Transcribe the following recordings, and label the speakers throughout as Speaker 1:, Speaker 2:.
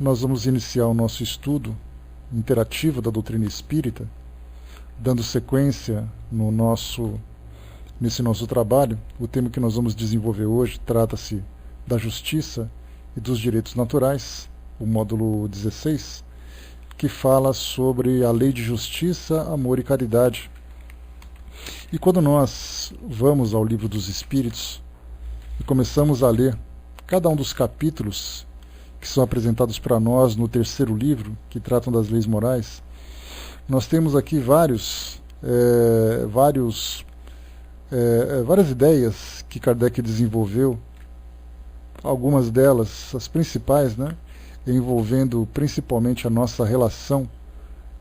Speaker 1: nós vamos iniciar o nosso estudo interativo da doutrina espírita, dando sequência nesse nosso trabalho. O tema que nós vamos desenvolver hoje trata-se da justiça e dos direitos naturais, o módulo 16, que fala sobre a lei de justiça, amor e caridade. E quando nós vamos ao livro dos Espíritos e começamos a ler cada um dos capítulos que são apresentados para nós no terceiro livro, que tratam das leis morais, nós temos aqui várias ideias que Kardec desenvolveu, algumas delas, as principais, envolvendo principalmente a nossa relação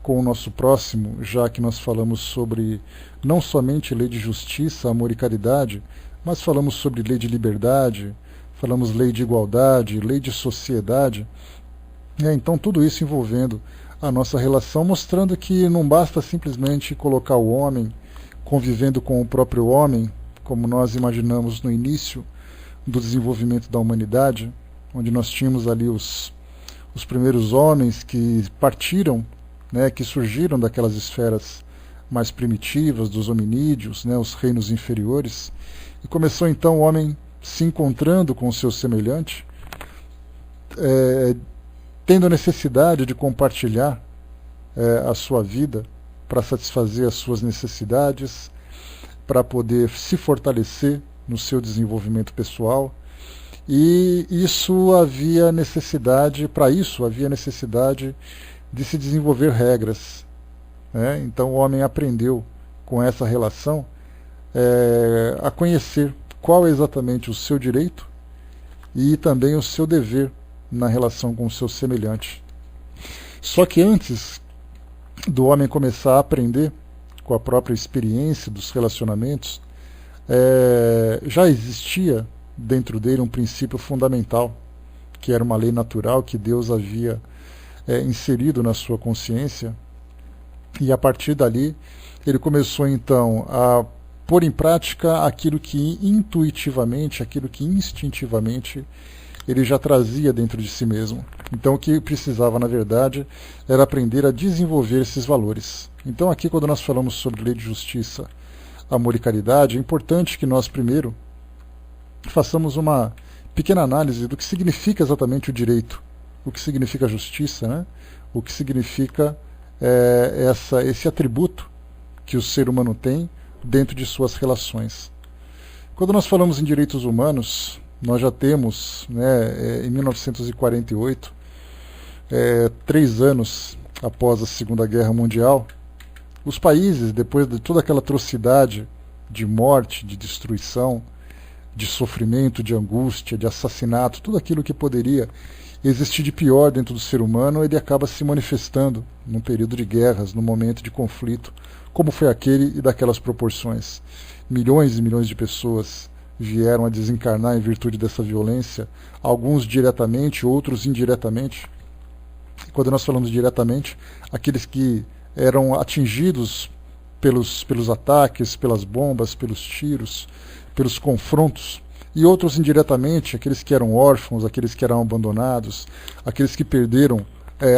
Speaker 1: com o nosso próximo, já que nós falamos sobre não somente lei de justiça, amor e caridade, mas falamos sobre lei de liberdade, falamos lei de igualdade, lei de sociedade. Então tudo isso envolvendo a nossa relação, mostrando que não basta simplesmente colocar o homem convivendo com o próprio homem, como nós imaginamos no início do desenvolvimento da humanidade, onde nós tínhamos ali os primeiros homens que partiram, que surgiram daquelas esferas mais primitivas, dos hominídeos, os reinos inferiores, e começou então o homem se encontrando com o seu semelhante, tendo a necessidade de compartilhar a sua vida para satisfazer as suas necessidades, para poder se fortalecer no seu desenvolvimento pessoal. E para isso havia necessidade de se desenvolver regras. Então o homem aprendeu com essa relação a conhecer qual é exatamente o seu direito e também o seu dever na relação com o seu semelhante. Só que antes do homem começar a aprender com a própria experiência dos relacionamentos, já existia dentro dele um princípio fundamental, que era uma lei natural que Deus havia inserido na sua consciência, e a partir dali ele começou então a pôr em prática aquilo que intuitivamente, aquilo que instintivamente ele já trazia dentro de si mesmo. Então o que precisava, na verdade, era aprender a desenvolver esses valores. Então aqui, quando nós falamos sobre lei de justiça, amor e caridade, é importante que nós primeiro façamos uma pequena análise do que significa exatamente o direito, o que significa a justiça, o que significa esse atributo que o ser humano tem dentro de suas relações. Quando nós falamos em direitos humanos, nós já temos, em 1948, 3 anos após a Segunda Guerra Mundial, os países, depois de toda aquela atrocidade de morte, de destruição, de sofrimento, de angústia, de assassinato, tudo aquilo que poderia existir de pior dentro do ser humano, ele acaba se manifestando num período de guerras, num momento de conflito, como foi aquele e daquelas proporções. Milhões e milhões de pessoas vieram a desencarnar em virtude dessa violência, alguns diretamente, outros indiretamente. Quando nós falamos diretamente, aqueles que eram atingidos pelos ataques, pelas bombas, pelos tiros, pelos confrontos, e outros indiretamente, aqueles que eram órfãos, aqueles que eram abandonados, aqueles que perderam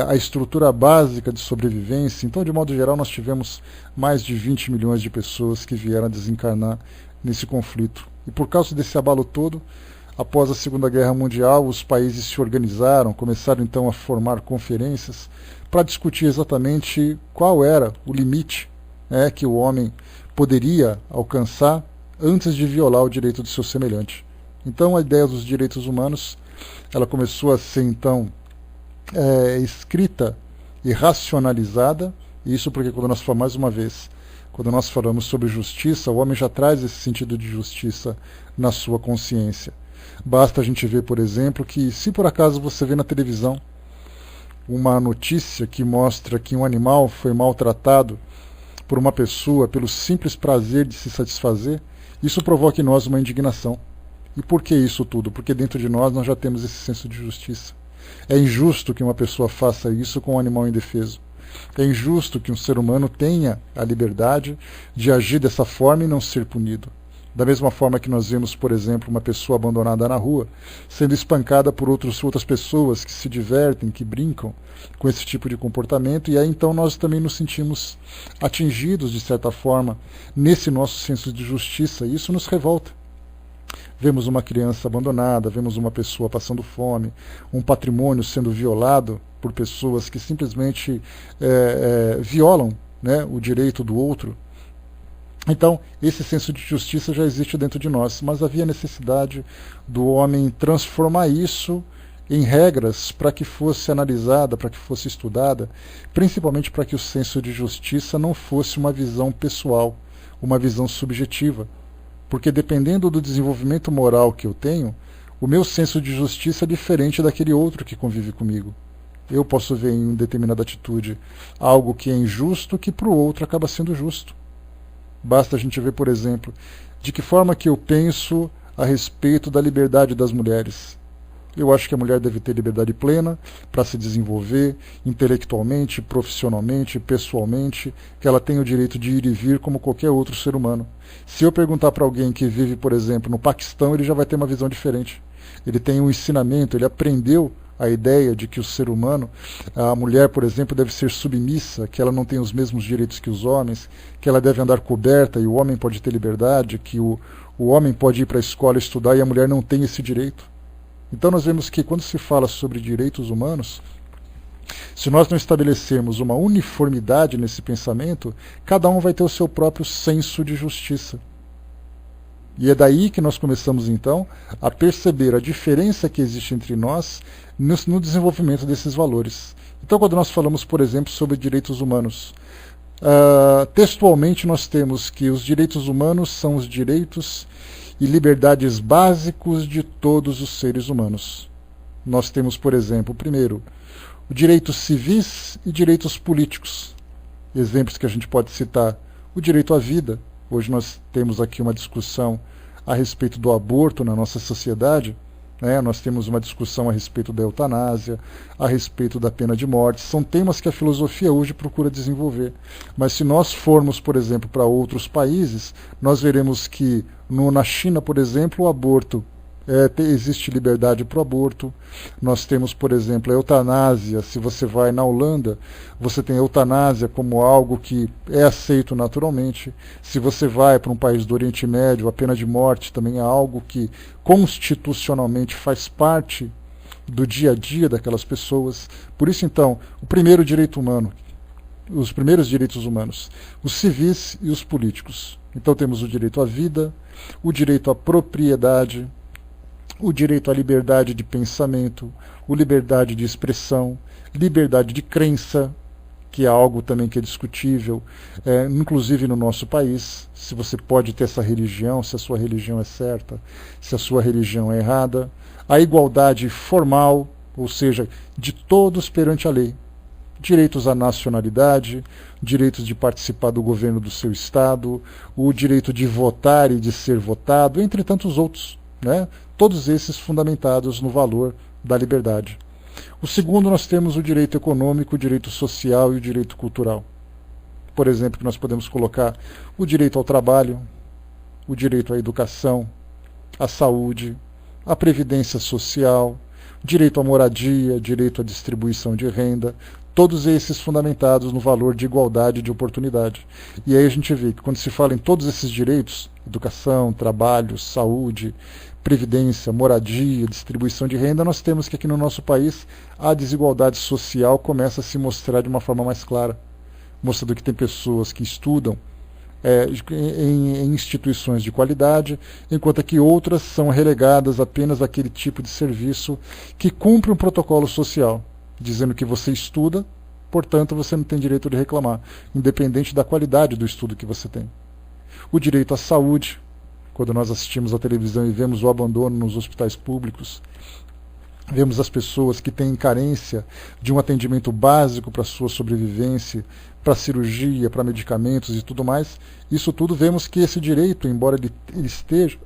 Speaker 1: a estrutura básica de sobrevivência. Então, de modo geral, nós tivemos mais de 20 milhões de pessoas que vieram a desencarnar nesse conflito. E por causa desse abalo todo, após a Segunda Guerra Mundial, os países se organizaram, começaram então a formar conferências para discutir exatamente qual era o limite que o homem poderia alcançar antes de violar o direito do seu semelhante. Então a ideia dos direitos humanos, ela começou a ser então escrita e racionalizada, isso porque quando nós falamos, mais uma vez, quando nós falamos sobre justiça, o homem já traz esse sentido de justiça na sua consciência. Basta a gente ver, por exemplo, que se por acaso você vê na televisão uma notícia que mostra que um animal foi maltratado por uma pessoa pelo simples prazer de se satisfazer, isso provoca em nós uma indignação. E por que isso tudo? Porque dentro de nós já temos esse senso de justiça. É injusto que uma pessoa faça isso com um animal indefeso. É injusto que um ser humano tenha a liberdade de agir dessa forma e não ser punido. Da mesma forma que nós vemos, por exemplo, uma pessoa abandonada na rua, sendo espancada por outras pessoas que se divertem, que brincam com esse tipo de comportamento, e aí então nós também nos sentimos atingidos, de certa forma, nesse nosso senso de justiça, e isso nos revolta. Vemos uma criança abandonada, vemos uma pessoa passando fome, um patrimônio sendo violado por pessoas que simplesmente violam, né, o direito do outro. Então, esse senso de justiça já existe dentro de nós, mas havia necessidade do homem transformar isso em regras para que fosse analisada, para que fosse estudada, principalmente para que o senso de justiça não fosse uma visão pessoal, uma visão subjetiva. Porque dependendo do desenvolvimento moral que eu tenho, o meu senso de justiça é diferente daquele outro que convive comigo. Eu posso ver em determinada atitude algo que é injusto, que para o outro acaba sendo justo. Basta a gente ver, por exemplo, de que forma que eu penso a respeito da liberdade das mulheres. Eu acho que a mulher deve ter liberdade plena para se desenvolver intelectualmente, profissionalmente, pessoalmente, que ela tem o direito de ir e vir como qualquer outro ser humano. Se eu perguntar para alguém que vive, por exemplo, no Paquistão, ele já vai ter uma visão diferente. Ele tem um ensinamento, ele aprendeu a ideia de que o ser humano, a mulher, por exemplo, deve ser submissa, que ela não tem os mesmos direitos que os homens, que ela deve andar coberta e o homem pode ter liberdade, que o homem pode ir para a escola estudar e a mulher não tem esse direito. Então nós vemos que quando se fala sobre direitos humanos, se nós não estabelecermos uma uniformidade nesse pensamento, cada um vai ter o seu próprio senso de justiça. E é daí que nós começamos então a perceber a diferença que existe entre nós no desenvolvimento desses valores. Então quando nós falamos, por exemplo, sobre direitos humanos, textualmente nós temos que os direitos humanos são os direitos e liberdades básicos de todos os seres humanos. Nós temos, por exemplo, primeiro, direitos civis e direitos políticos. Exemplos que a gente pode citar: o direito à vida. Hoje nós temos aqui uma discussão a respeito do aborto na nossa sociedade, né? Nós temos uma discussão a respeito da eutanásia, a respeito da pena de morte. São temas que a filosofia hoje procura desenvolver. Mas se nós formos, por exemplo, para outros países, nós veremos que na China, por exemplo, o aborto existe liberdade para o aborto. Nós temos, por exemplo, a eutanásia. Se você vai na Holanda, você tem a eutanásia como algo que é aceito naturalmente. Se você vai para um país do Oriente Médio, a pena de morte também é algo que constitucionalmente faz parte do dia a dia daquelas pessoas. Por isso, então, o primeiro direito humano, os primeiros direitos humanos, os civis e os políticos. Então temos o direito à vida, o direito à propriedade, o direito à liberdade de pensamento, a liberdade de expressão, liberdade de crença, que é algo também que é discutível, inclusive no nosso país, se você pode ter essa religião, se a sua religião é certa, se a sua religião é errada, a igualdade formal, ou seja, de todos perante a lei, direitos à nacionalidade, direitos de participar do governo do seu estado, o direito de votar e de ser votado, entre tantos outros, né? Todos esses fundamentados no valor da liberdade. O segundo, nós temos o direito econômico, o direito social e o direito cultural. Por exemplo, que nós podemos colocar o direito ao trabalho, o direito à educação, à saúde, à previdência social, direito à moradia, direito à distribuição de renda, todos esses fundamentados no valor de igualdade de oportunidade. E aí a gente vê que quando se fala em todos esses direitos, educação, trabalho, saúde, previdência, moradia, distribuição de renda, nós temos que aqui no nosso país a desigualdade social começa a se mostrar de uma forma mais clara, mostrando que tem pessoas que estudam em instituições de qualidade, enquanto que outras são relegadas apenas àquele tipo de serviço que cumpre um protocolo social, dizendo que você estuda, portanto você não tem direito de reclamar, independente da qualidade do estudo que você tem. O direito à saúde, quando nós assistimos à televisão e vemos o abandono nos hospitais públicos, vemos as pessoas que têm carência de um atendimento básico para a sua sobrevivência, para cirurgia, para medicamentos e tudo mais. Isso tudo vemos que esse direito, embora ele esteja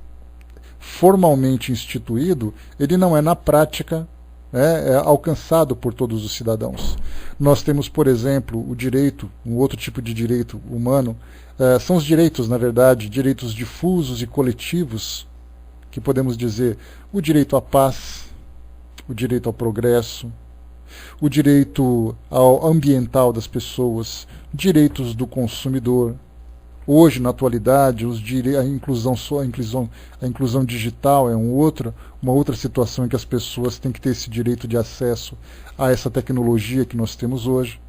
Speaker 1: formalmente instituído, ele não é na prática alcançado por todos os cidadãos. Nós temos, por exemplo, o direito, um outro tipo de direito humano, são os direitos, na verdade, direitos difusos e coletivos, que podemos dizer o direito à paz, o direito ao progresso, o direito ao ambiental das pessoas, direitos do consumidor. Hoje, na atualidade, a inclusão digital é uma outra situação em que as pessoas têm que ter esse direito de acesso a essa tecnologia que nós temos hoje.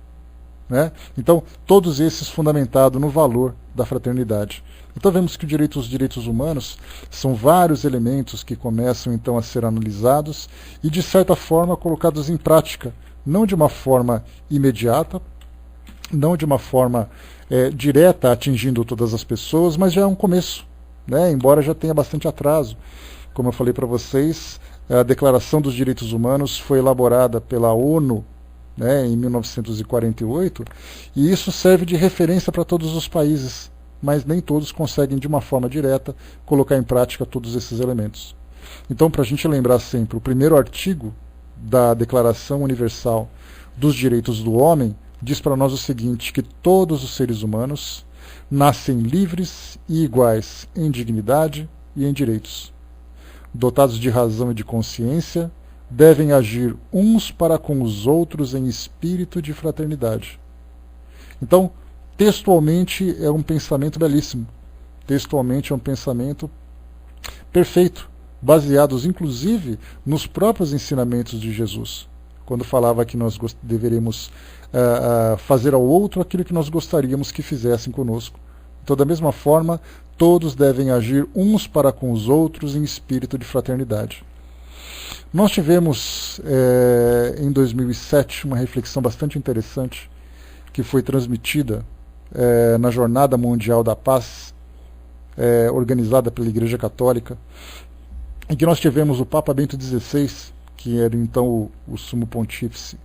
Speaker 1: Né? Então, todos esses fundamentados no valor da fraternidade. Então vemos que os direitos humanos são vários elementos que começam então a ser analisados e, de certa forma, colocados em prática, não de uma forma imediata, não de uma forma direta atingindo todas as pessoas, mas já é um começo, né? Embora já tenha bastante atraso. Como eu falei para vocês, a Declaração dos Direitos Humanos foi elaborada pela ONU, né, em 1948, e isso serve de referência para todos os países, mas nem todos conseguem de uma forma direta colocar em prática todos esses elementos. Então, para a gente lembrar sempre, o primeiro artigo da Declaração Universal dos Direitos do Homem diz para nós o seguinte, que todos os seres humanos nascem livres e iguais em dignidade e em direitos. Dotados de razão e de consciência, devem agir uns para com os outros em espírito de fraternidade. Então, textualmente é um pensamento belíssimo. Textualmente é um pensamento perfeito, baseados inclusive nos próprios ensinamentos de Jesus, quando falava que nós deveríamos fazer ao outro aquilo que nós gostaríamos que fizessem conosco. Então, da mesma forma, todos devem agir uns para com os outros em espírito de fraternidade. Nós tivemos, em 2007, uma reflexão bastante interessante que foi transmitida na Jornada Mundial da Paz, organizada pela Igreja Católica, em que nós tivemos o Papa Bento XVI, que era então o sumo pontífice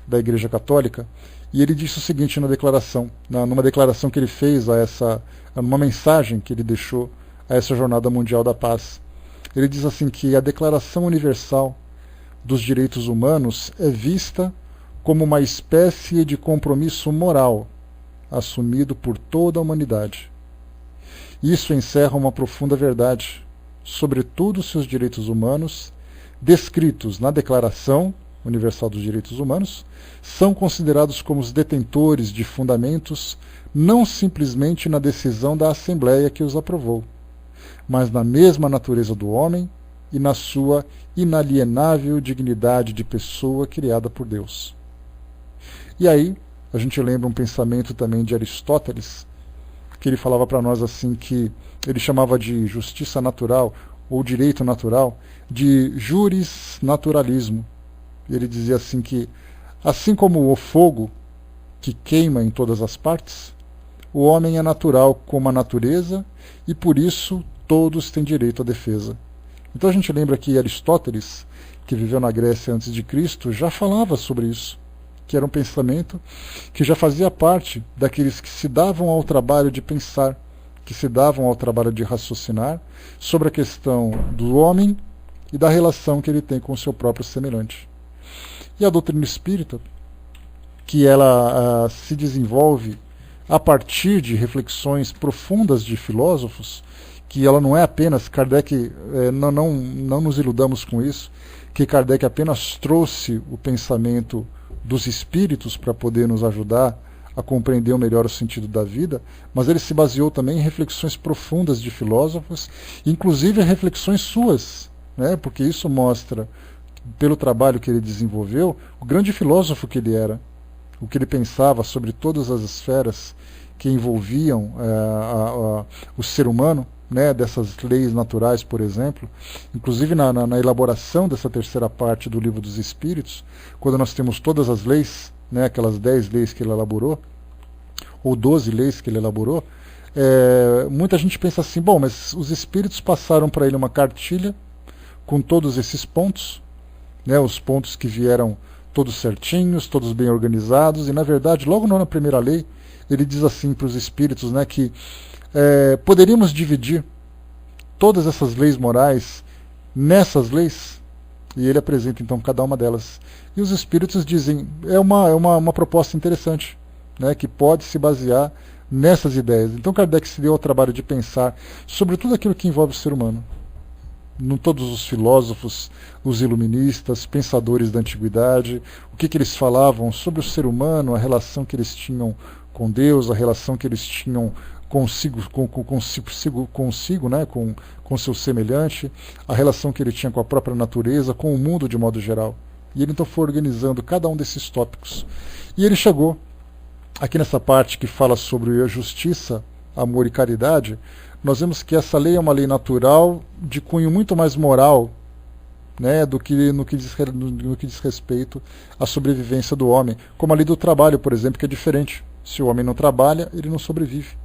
Speaker 1: da Igreja Católica, e ele disse o seguinte na declaração, numa declaração que ele fez numa mensagem que ele deixou a essa Jornada Mundial da Paz. Ele diz assim que a Declaração Universal dos Direitos Humanos é vista como uma espécie de compromisso moral assumido por toda a humanidade. Isso encerra uma profunda verdade, sobretudo se os direitos humanos, descritos na Declaração Universal dos Direitos Humanos, são considerados como os detentores de fundamentos não simplesmente na decisão da Assembleia que os aprovou, mas na mesma natureza do homem e na sua inalienável dignidade de pessoa criada por Deus. E aí, a gente lembra um pensamento também de Aristóteles, que ele falava para nós assim que ele chamava de justiça natural, ou direito natural, de juris naturalismo. Ele dizia assim que, assim como o fogo que queima em todas as partes, o homem é natural como a natureza e por isso todos têm direito à defesa. Então a gente lembra que Aristóteles, que viveu na Grécia antes de Cristo, já falava sobre isso, que era um pensamento que já fazia parte daqueles que se davam ao trabalho de pensar, que se davam ao trabalho de raciocinar sobre a questão do homem e da relação que ele tem com o seu próprio semelhante. E a doutrina espírita, que ela se desenvolve a partir de reflexões profundas de filósofos, que ela não é apenas, Kardec, não nos iludamos com isso, que Kardec apenas trouxe o pensamento dos espíritos para poder nos ajudar a compreender melhor o sentido da vida, mas ele se baseou também em reflexões profundas de filósofos, inclusive reflexões suas, né? Porque isso mostra, pelo trabalho que ele desenvolveu, o grande filósofo que ele era, o que ele pensava sobre todas as esferas que envolviam o ser humano, né, dessas leis naturais, por exemplo. Inclusive na elaboração dessa terceira parte do Livro dos Espíritos, quando nós temos todas as leis, né, aquelas 10 leis que ele elaborou, ou 12 leis que ele elaborou, muita gente pensa assim, bom, mas os espíritos passaram para ele uma cartilha com todos esses pontos, né, os pontos que vieram todos certinhos, todos bem organizados, e na verdade, logo na primeira lei, ele diz assim para os espíritos, né, que poderíamos dividir todas essas leis morais nessas leis, E ele apresenta então cada uma delas. E os espíritos dizem, é uma proposta interessante, né, que pode se basear nessas ideias. Então Kardec se deu ao trabalho de pensar sobre tudo aquilo que envolve o ser humano. Todos os filósofos, os iluministas, pensadores da antiguidade, o que eles falavam sobre o ser humano, a relação que eles tinham com Deus, a relação que eles tinham consigo, né, com seu semelhante, a relação que ele tinha com a própria natureza, com o mundo de modo geral. E ele então foi organizando cada um desses tópicos. E ele chegou aqui nessa parte que fala sobre a justiça, amor e caridade. Nós vemos que essa lei é uma lei natural de cunho muito mais moral, né, do que no que diz respeito à sobrevivência do homem. Como a lei do trabalho, por exemplo, que é diferente. Se o homem não trabalha, ele não sobrevive.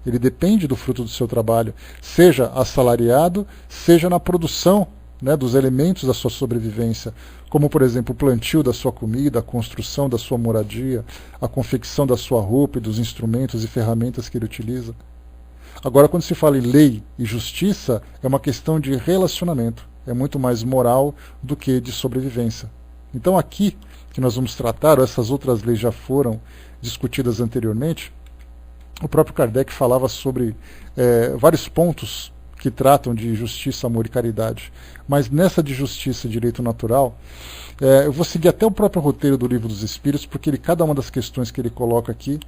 Speaker 1: Ele depende do fruto do seu trabalho, seja assalariado, seja na produção, né, dos elementos da sua sobrevivência, como, por exemplo, o plantio da sua comida, a construção da sua moradia, a confecção da sua roupa e dos instrumentos e ferramentas que ele utiliza. Agora, quando se fala em lei e justiça, é uma questão de relacionamento, é muito mais moral do que de sobrevivência. Então aqui, que nós vamos tratar, ou essas outras leis já foram discutidas anteriormente, o próprio Kardec falava sobre vários pontos que tratam de justiça, amor e caridade. Mas nessa de justiça e direito natural, eu vou seguir até o próprio roteiro do Livro dos Espíritos, porque cada uma das questões que ele coloca aqui,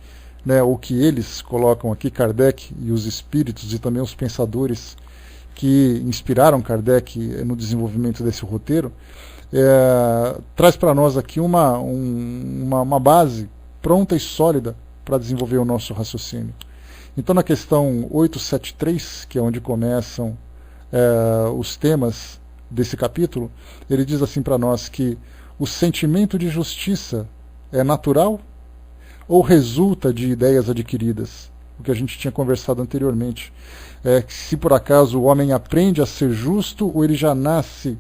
Speaker 1: né, ou que eles colocam aqui, Kardec e os espíritos e também os pensadores que inspiraram Kardec no desenvolvimento desse roteiro, traz para nós aqui uma base pronta e sólida para desenvolver o nosso raciocínio. Então, na questão 873, que é onde começam os temas desse capítulo, ele diz assim para nós que o sentimento de justiça é natural ou resulta de ideias adquiridas? O que a gente tinha conversado anteriormente. Se por acaso o homem aprende a ser justo ou ele já nasce,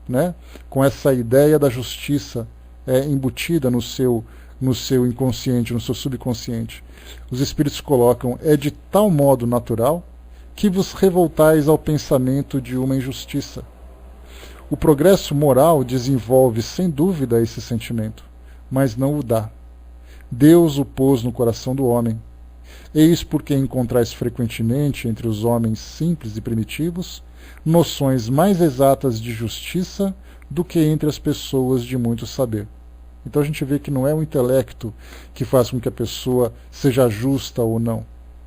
Speaker 1: né, com essa ideia da justiça embutida no seu inconsciente, no seu subconsciente. Os espíritos colocam, é de tal modo natural que vos revoltais ao pensamento de uma injustiça. O progresso moral desenvolve sem dúvida esse sentimento, mas não o dá. Deus o pôs no coração do homem. Eis porque encontrais frequentemente entre os homens simples e primitivos noções mais exatas de justiça do que entre as pessoas de muito saber. Então a gente vê que não é o intelecto que faz com que a pessoa seja justa ou não.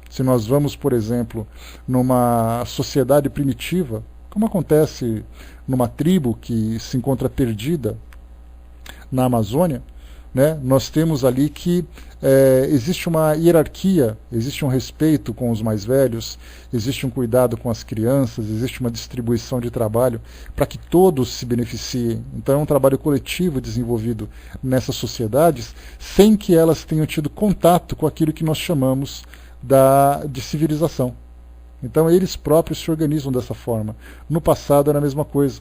Speaker 1: Se nós vamos, por exemplo, numa sociedade primitiva, como acontece numa tribo que se encontra perdida na Amazônia, né, nós temos ali que existe uma hierarquia, existe um respeito com os mais velhos, existe um cuidado com as crianças, existe uma distribuição de trabalho para que todos se beneficiem. Então é um trabalho coletivo desenvolvido nessas sociedades sem que elas tenham tido contato com aquilo que nós chamamos de civilização. Então eles próprios se organizam dessa forma. No passado era a mesma coisa.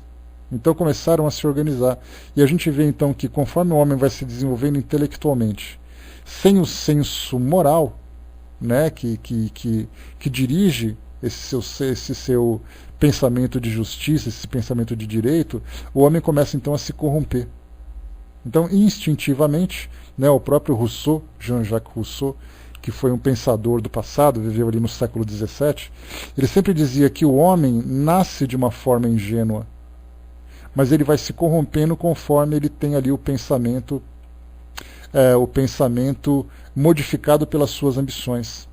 Speaker 1: Então começaram a se organizar. E a gente vê então que conforme o homem vai se desenvolvendo intelectualmente, sem o senso moral, né, que dirige esse seu pensamento de justiça, esse pensamento de direito, o homem começa então a se corromper. Então, instintivamente, né, o próprio Rousseau, Jean-Jacques Rousseau, que foi um pensador do passado, viveu ali no século XVII, ele sempre dizia que o homem nasce de uma forma ingênua, mas ele vai se corrompendo conforme ele tem ali o pensamento modificado pelas suas ambições.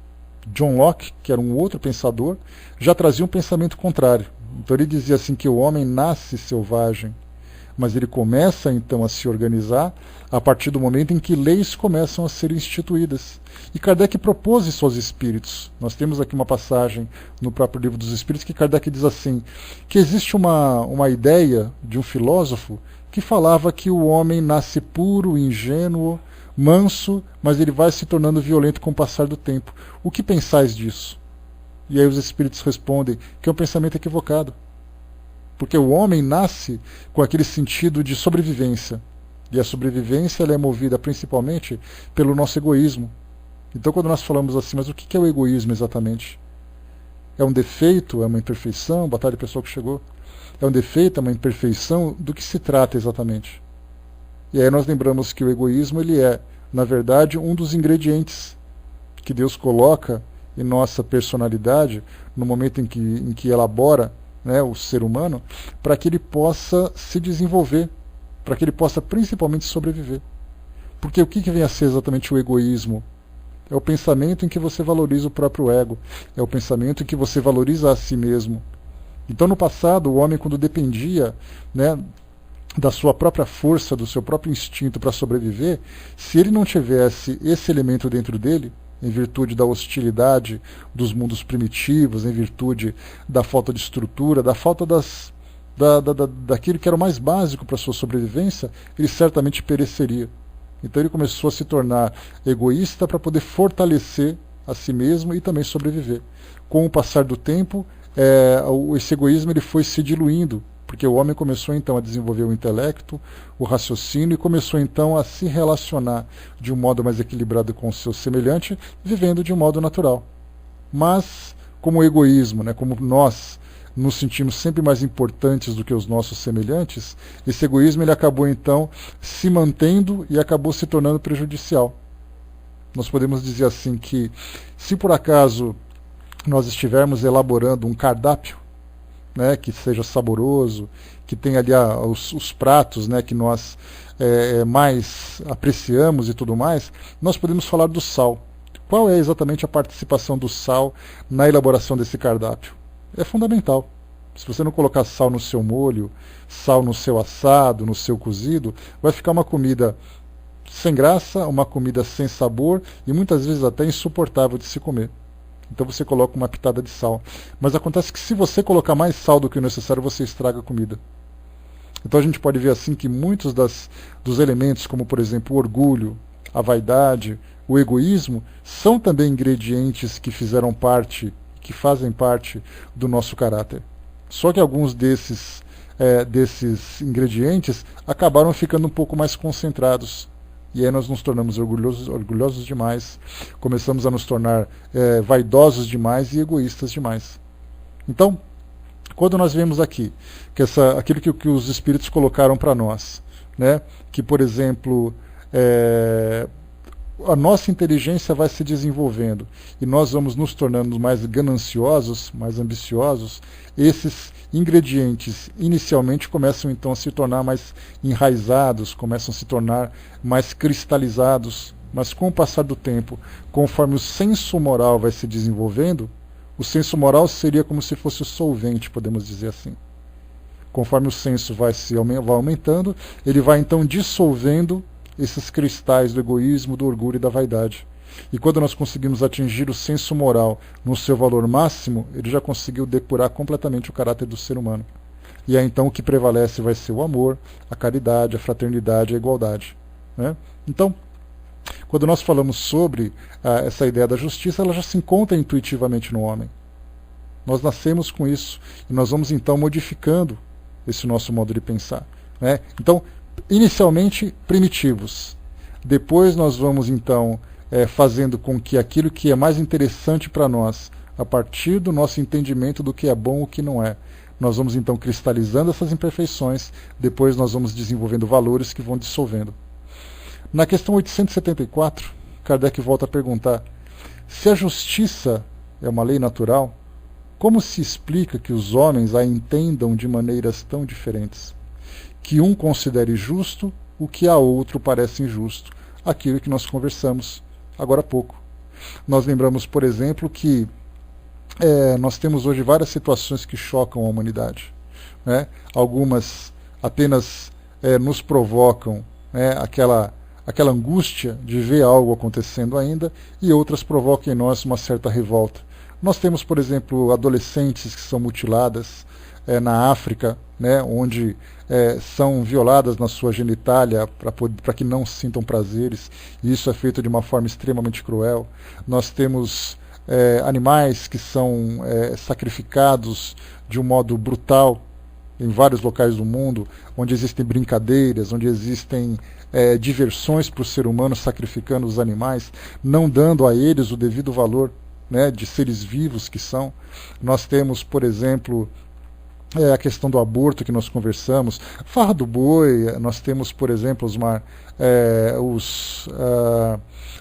Speaker 1: John Locke, que era um outro pensador, já trazia um pensamento contrário. Então ele dizia assim que o homem nasce selvagem, mas ele começa então a se organizar a partir do momento em que leis começam a ser instituídas. E Kardec propôs isso aos espíritos. Nós temos aqui uma passagem no próprio Livro dos Espíritos que Kardec diz assim, que existe uma ideia de um filósofo que falava que o homem nasce puro, ingênuo, manso, mas ele vai se tornando violento com o passar do tempo. O que pensais disso? E aí os espíritos respondem que é um pensamento equivocado. Porque o homem nasce com aquele sentido de sobrevivência. E a sobrevivência ela é movida principalmente pelo nosso egoísmo. Então quando nós falamos assim, mas o que é o egoísmo exatamente? É um defeito? É uma imperfeição? Batalha pessoal que chegou. é um defeito, é uma imperfeição, do que se trata exatamente. E aí nós lembramos que o egoísmo ele é, na verdade, um dos ingredientes que Deus coloca em nossa personalidade, no momento em que elabora, né, o ser humano, para que ele possa se desenvolver, para que ele possa principalmente sobreviver. Porque o que vem a ser exatamente o egoísmo? É o pensamento em que você valoriza o próprio ego, é o pensamento em que você valoriza a si mesmo. Então, no passado, o homem, quando dependia, né, da sua própria força, do seu próprio instinto para sobreviver, se ele não tivesse esse elemento dentro dele, em virtude da hostilidade dos mundos primitivos, em virtude da falta de estrutura, da falta daquilo que era o mais básico para a sua sobrevivência, ele certamente pereceria. Então ele começou a se tornar egoísta para poder fortalecer a si mesmo e também sobreviver. Com o passar do tempo, esse egoísmo ele foi se diluindo, porque o homem começou então a desenvolver o intelecto, o raciocínio, e começou então a se relacionar de um modo mais equilibrado com o seu semelhante, vivendo de um modo natural. Mas, como o egoísmo, né, como nós nos sentimos sempre mais importantes do que os nossos semelhantes, esse egoísmo ele acabou então se mantendo e acabou se tornando prejudicial. Nós podemos dizer assim que, se por acaso nós estivermos elaborando um cardápio, né, que seja saboroso, que tenha ali os pratos, né, que nós mais apreciamos e tudo mais, nós podemos falar do sal. Qual é exatamente a participação do sal na elaboração desse cardápio? É fundamental. Se você não colocar sal no seu molho, sal no seu assado, no seu cozido, vai ficar uma comida sem graça, uma comida sem sabor e muitas vezes até insuportável de se comer. Então você coloca uma pitada de sal. Mas acontece que se você colocar mais sal do que o necessário, você estraga a comida. Então a gente pode ver assim que muitos dos elementos, como por exemplo o orgulho, a vaidade, o egoísmo, são também ingredientes que fizeram parte, que fazem parte do nosso caráter. Só que alguns desses ingredientes acabaram ficando um pouco mais concentrados. E aí nós nos tornamos orgulhosos demais, começamos a nos tornar vaidosos demais e egoístas demais. Então, quando nós vemos aqui que aquilo que os espíritos colocaram para nós, né, que, por exemplo, a nossa inteligência vai se desenvolvendo e nós vamos nos tornando mais gananciosos, mais ambiciosos, esses ingredientes inicialmente começam então a se tornar mais enraizados, começam a se tornar mais cristalizados, mas com o passar do tempo, conforme o senso moral vai se desenvolvendo, o senso moral seria como se fosse o solvente, podemos dizer assim. Conforme o senso vai aumentando, ele vai então dissolvendo esses cristais do egoísmo, do orgulho e da vaidade. E quando nós conseguimos atingir o senso moral no seu valor máximo, ele já conseguiu depurar completamente o caráter do ser humano. E aí então o que prevalece vai ser o amor, a caridade, a fraternidade, a igualdade. Né? Então, quando nós falamos sobre essa ideia da justiça, ela já se encontra intuitivamente no homem. Nós nascemos com isso e nós vamos então modificando esse nosso modo de pensar. Né? Então, inicialmente primitivos. Depois nós vamos então fazendo com que aquilo que é mais interessante para nós, a partir do nosso entendimento do que é bom e o que não é, nós vamos então cristalizando essas imperfeições, depois nós vamos desenvolvendo valores que vão dissolvendo. Na questão 874, Kardec volta a perguntar: se a justiça é uma lei natural, como se explica que os homens a entendam de maneiras tão diferentes? Que um considere justo o que a outro parece injusto, aquilo que nós conversamos agora há pouco. Nós lembramos, por exemplo, que nós temos hoje várias situações que chocam a humanidade. Né? Algumas apenas nos provocam aquela angústia de ver algo acontecendo ainda, e outras provocam em nós uma certa revolta. Nós temos, por exemplo, adolescentes que são mutiladas na África, né, onde são violadas na sua genitália para que não sintam prazeres, e isso é feito de uma forma extremamente cruel. Nós temos animais que são sacrificados de um modo brutal em vários locais do mundo, onde existem brincadeiras, onde existem diversões para o ser humano sacrificando os animais, não dando a eles o devido valor, né, de seres vivos que são. Nós temos, por exemplo, a questão do aborto que nós conversamos, farra do boi, nós temos, por exemplo, Osmar,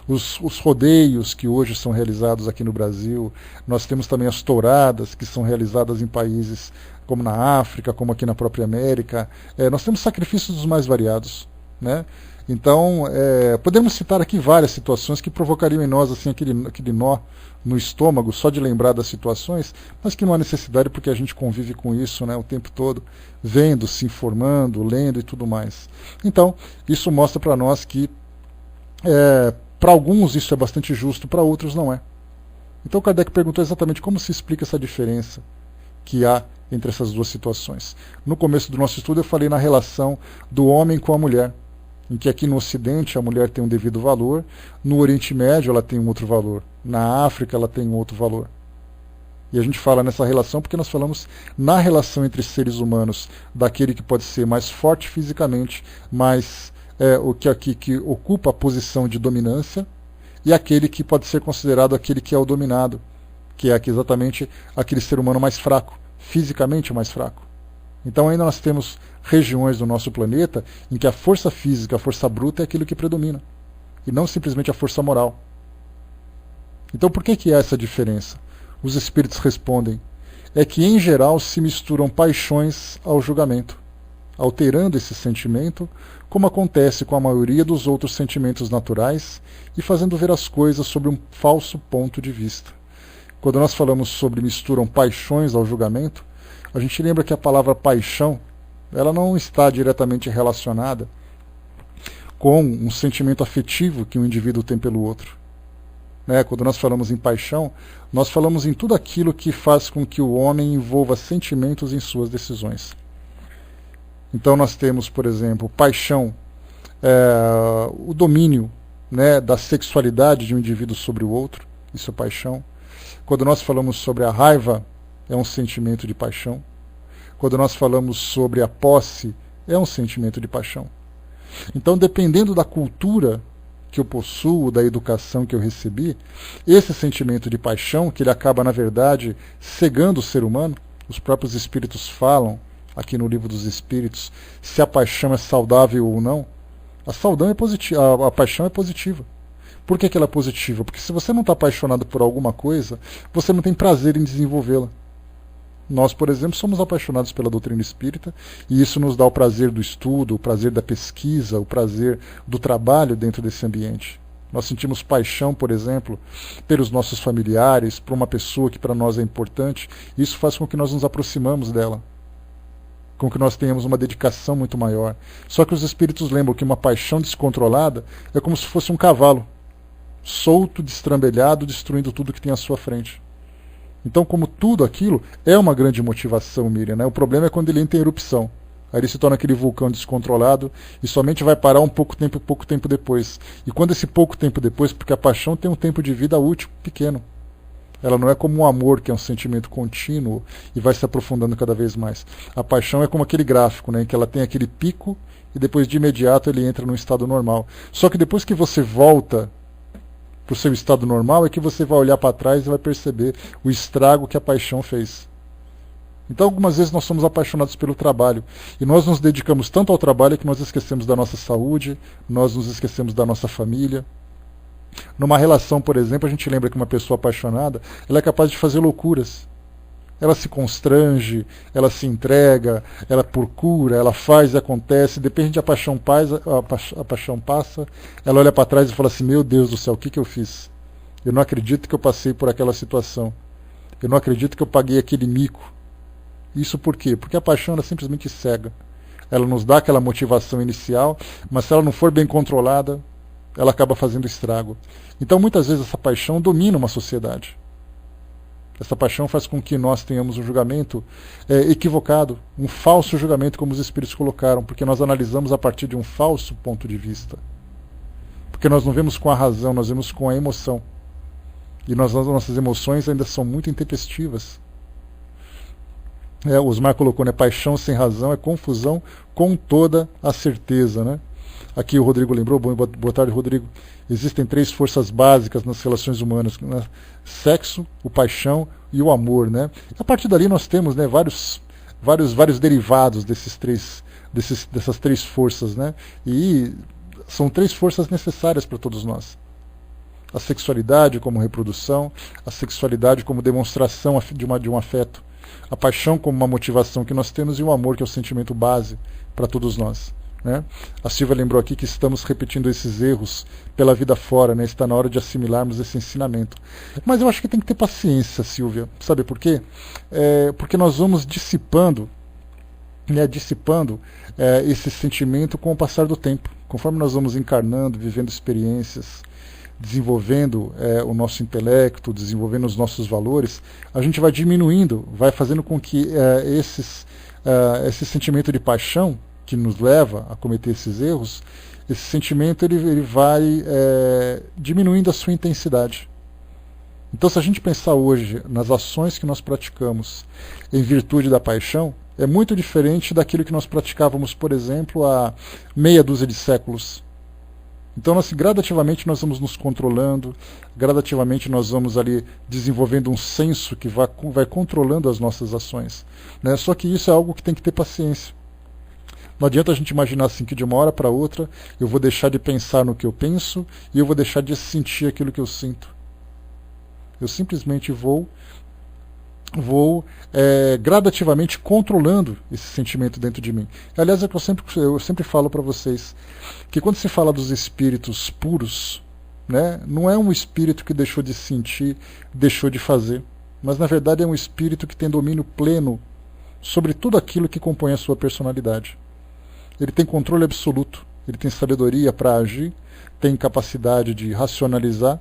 Speaker 1: os rodeios que hoje são realizados aqui no Brasil, nós temos também as touradas que são realizadas em países como na África, como aqui na própria América, nós temos sacrifícios dos mais variados, né? Então, podemos citar aqui várias situações que provocariam em nós assim, aquele nó no estômago, só de lembrar das situações, mas que não há necessidade porque a gente convive com isso, né, o tempo todo, vendo, se informando, lendo e tudo mais. Então, isso mostra para nós que, para alguns isso é bastante justo, para outros não é. Então, Kardec perguntou exatamente como se explica essa diferença que há entre essas duas situações. No começo do nosso estudo eu falei na relação do homem com a mulher, em que aqui no Ocidente a mulher tem um devido valor, no Oriente Médio ela tem um outro valor, na África ela tem um outro valor. E a gente fala nessa relação porque nós falamos na relação entre seres humanos, daquele que pode ser mais forte fisicamente, mais o que aqui que ocupa a posição de dominância, e aquele que pode ser considerado aquele que é o dominado, que é aqui exatamente aquele ser humano mais fraco, fisicamente mais fraco. Então ainda nós temos regiões do nosso planeta em que a força física, a força bruta é aquilo que predomina, e não simplesmente a força moral. Então por que há essa diferença? Os espíritos respondem, é que em geral se misturam paixões ao julgamento, alterando esse sentimento, como acontece com a maioria dos outros sentimentos naturais, e fazendo ver as coisas sob um falso ponto de vista. Quando nós falamos sobre misturam paixões ao julgamento, a gente lembra que a palavra paixão, ela não está diretamente relacionada com um sentimento afetivo que um indivíduo tem pelo outro. Quando nós falamos em paixão, nós falamos em tudo aquilo que faz com que o homem envolva sentimentos em suas decisões. Então nós temos, por exemplo, paixão, o domínio, da sexualidade de um indivíduo sobre o outro, isso é paixão. Quando nós falamos sobre a raiva, é um sentimento de paixão. Quando nós falamos sobre a posse, é um sentimento de paixão. Então, dependendo da cultura que eu possuo, da educação que eu recebi, esse sentimento de paixão, que ele acaba, na verdade, cegando o ser humano, os próprios espíritos falam, aqui no Livro dos Espíritos, se a paixão é saudável ou não. A paixão é positiva. Por que ela é positiva? Porque se você não está apaixonado por alguma coisa, você não tem prazer em desenvolvê-la. Nós, por exemplo, somos apaixonados pela doutrina espírita, e isso nos dá o prazer do estudo, o prazer da pesquisa, o prazer do trabalho dentro desse ambiente. Nós sentimos paixão, por exemplo, pelos nossos familiares, por uma pessoa que para nós é importante, e isso faz com que nós nos aproximamos dela, com que nós tenhamos uma dedicação muito maior. Só que os espíritos lembram que uma paixão descontrolada é como se fosse um cavalo, solto, destrambelhado, destruindo tudo que tem à sua frente. Então, como tudo aquilo é uma grande motivação, Miriam, o problema é quando ele entra em erupção. Aí ele se torna aquele vulcão descontrolado e somente vai parar pouco tempo depois. E quando esse pouco tempo depois, porque a paixão tem um tempo de vida útil pequeno. Ela não é como um amor, que é um sentimento contínuo e vai se aprofundando cada vez mais. A paixão é como aquele gráfico, em que ela tem aquele pico e depois de imediato ele entra num estado normal. Só que depois que você volta para o seu estado normal, é que você vai olhar para trás e vai perceber o estrago que a paixão fez. Então, algumas vezes nós somos apaixonados pelo trabalho, e nós nos dedicamos tanto ao trabalho que nós esquecemos da nossa saúde, nós nos esquecemos da nossa família. Numa relação, por exemplo, a gente lembra que uma pessoa apaixonada, ela é capaz de fazer loucuras. Ela se constrange, ela se entrega, ela procura, ela faz e acontece, depende de a paixão passa, ela olha para trás e fala assim, meu Deus do céu, o que eu fiz? Eu não acredito que eu passei por aquela situação. Eu não acredito que eu paguei aquele mico. Isso por quê? Porque a paixão ela simplesmente cega. Ela nos dá aquela motivação inicial, mas se ela não for bem controlada, ela acaba fazendo estrago. Então muitas vezes essa paixão domina uma sociedade. Essa paixão faz com que nós tenhamos um julgamento equivocado, um falso julgamento, como os espíritos colocaram, porque nós analisamos a partir de um falso ponto de vista. Porque nós não vemos com a razão, nós vemos com a emoção. E nossas emoções ainda são muito intempestivas. O Osmar colocou, paixão sem razão é confusão com toda a certeza. Aqui o Rodrigo lembrou, boa tarde, Rodrigo. Existem 3 forças básicas nas relações humanas, sexo, o paixão e o amor. A partir dali nós temos vários vários derivados dessas três forças, né? E são três forças necessárias para todos nós. A sexualidade como reprodução, a sexualidade como demonstração de um afeto, a paixão como uma motivação que nós temos e o amor que é o sentimento base para todos nós. Né? A Silvia lembrou aqui que estamos repetindo esses erros pela vida fora, né? Está na hora de assimilarmos esse ensinamento. Mas eu acho que tem que ter paciência, Silvia. Sabe por quê? Porque nós vamos dissipando esse sentimento com o passar do tempo. Conforme nós vamos encarnando, vivendo experiências, desenvolvendo o nosso intelecto, desenvolvendo os nossos valores, a gente vai diminuindo, vai fazendo com que esse sentimento de paixão que nos leva a cometer esses erros, esse sentimento ele vai diminuindo a sua intensidade. Então, se a gente pensar hoje nas ações que nós praticamos em virtude da paixão, é muito diferente daquilo que nós praticávamos, por exemplo, há meia dúzia de séculos. Então, gradativamente nós vamos nos controlando, gradativamente nós vamos ali desenvolvendo um senso que vai controlando as nossas ações. Né? Só que isso é algo que tem que ter paciência. Não adianta a gente imaginar assim que de uma hora para outra eu vou deixar de pensar no que eu penso e eu vou deixar de sentir aquilo que eu sinto. Eu simplesmente vou gradativamente controlando esse sentimento dentro de mim. Aliás, é que eu sempre falo para vocês que quando se fala dos espíritos puros, né, não é um espírito que deixou de sentir, deixou de fazer, mas na verdade é um espírito que tem domínio pleno sobre tudo aquilo que compõe a sua personalidade. Ele tem controle absoluto, ele tem sabedoria para agir, tem capacidade de racionalizar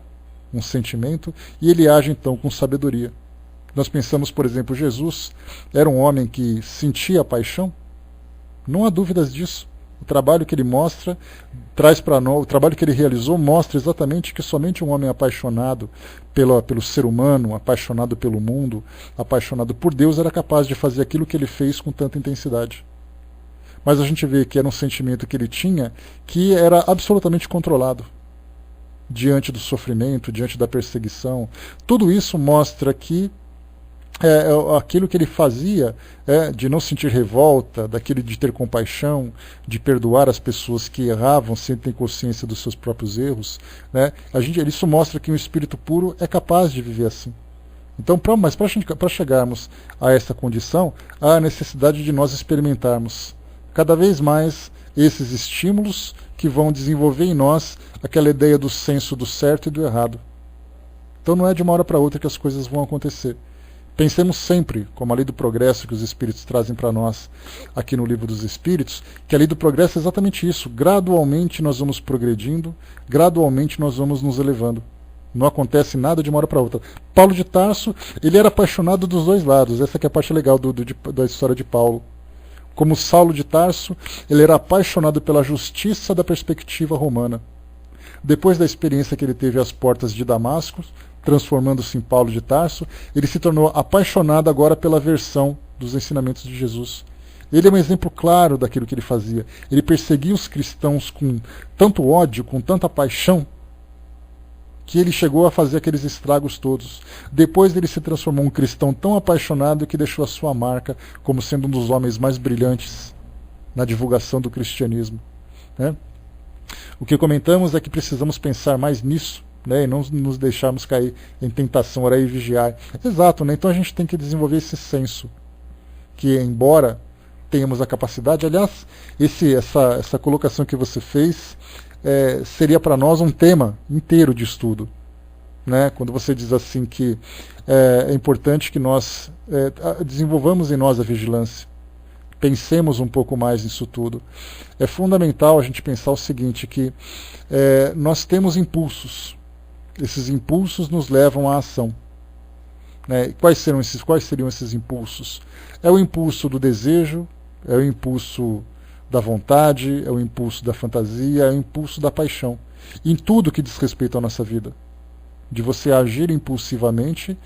Speaker 1: um sentimento e ele age então com sabedoria. Nós pensamos, por exemplo, Jesus era um homem que sentia paixão? Não há dúvidas disso. O trabalho que ele mostra, traz para nós, o trabalho que ele realizou mostra exatamente que somente um homem apaixonado pelo ser humano, apaixonado pelo mundo, apaixonado por Deus, era capaz de fazer aquilo que ele fez com tanta intensidade. Mas a gente vê que era um sentimento que ele tinha que era absolutamente controlado. Diante do sofrimento, diante da perseguição. Tudo isso mostra que aquilo que ele fazia de não sentir revolta, daquele de ter compaixão, de perdoar as pessoas que erravam sem ter consciência dos seus próprios erros, né? Isso mostra que um espírito puro é capaz de viver assim. Então, mas para chegarmos a essa condição, há a necessidade de nós experimentarmos cada vez mais esses estímulos que vão desenvolver em nós aquela ideia do senso do certo e do errado. Então não é de uma hora para outra que as coisas vão acontecer. Pensemos sempre, como a lei do progresso que os Espíritos trazem para nós aqui no Livro dos Espíritos, que a lei do progresso é exatamente isso. Gradualmente nós vamos progredindo, gradualmente nós vamos nos elevando. Não acontece nada de uma hora para outra. Paulo de Tarso, ele era apaixonado dos dois lados. Essa que é a parte legal da história de Paulo. Como Saulo de Tarso, ele era apaixonado pela justiça da perspectiva romana. Depois da experiência que ele teve às portas de Damasco, transformando-se em Paulo de Tarso, ele se tornou apaixonado agora pela versão dos ensinamentos de Jesus. Ele é um exemplo claro daquilo que ele fazia. Ele perseguia os cristãos com tanto ódio, com tanta paixão, que ele chegou a fazer aqueles estragos todos. Depois ele se transformou em um cristão tão apaixonado que deixou a sua marca como sendo um dos homens mais brilhantes na divulgação do cristianismo. Né? O que comentamos é que precisamos pensar mais nisso, né, e não nos deixarmos cair em tentação, orar e vigiar. Exato, né? Então a gente tem que desenvolver esse senso, que embora tenhamos a capacidade, aliás, essa colocação que você fez seria para nós um tema inteiro de estudo. Né? Quando você diz assim que é importante que nós desenvolvamos em nós a vigilância, pensemos um pouco mais nisso tudo. É fundamental a gente pensar o seguinte, que nós temos impulsos. Esses impulsos nos levam à ação. Né? Quais seriam esses impulsos? É o impulso do desejo, é o impulso da vontade, é o impulso da fantasia, é o impulso da paixão. Em tudo que diz respeito à nossa vida. De você agir impulsivamente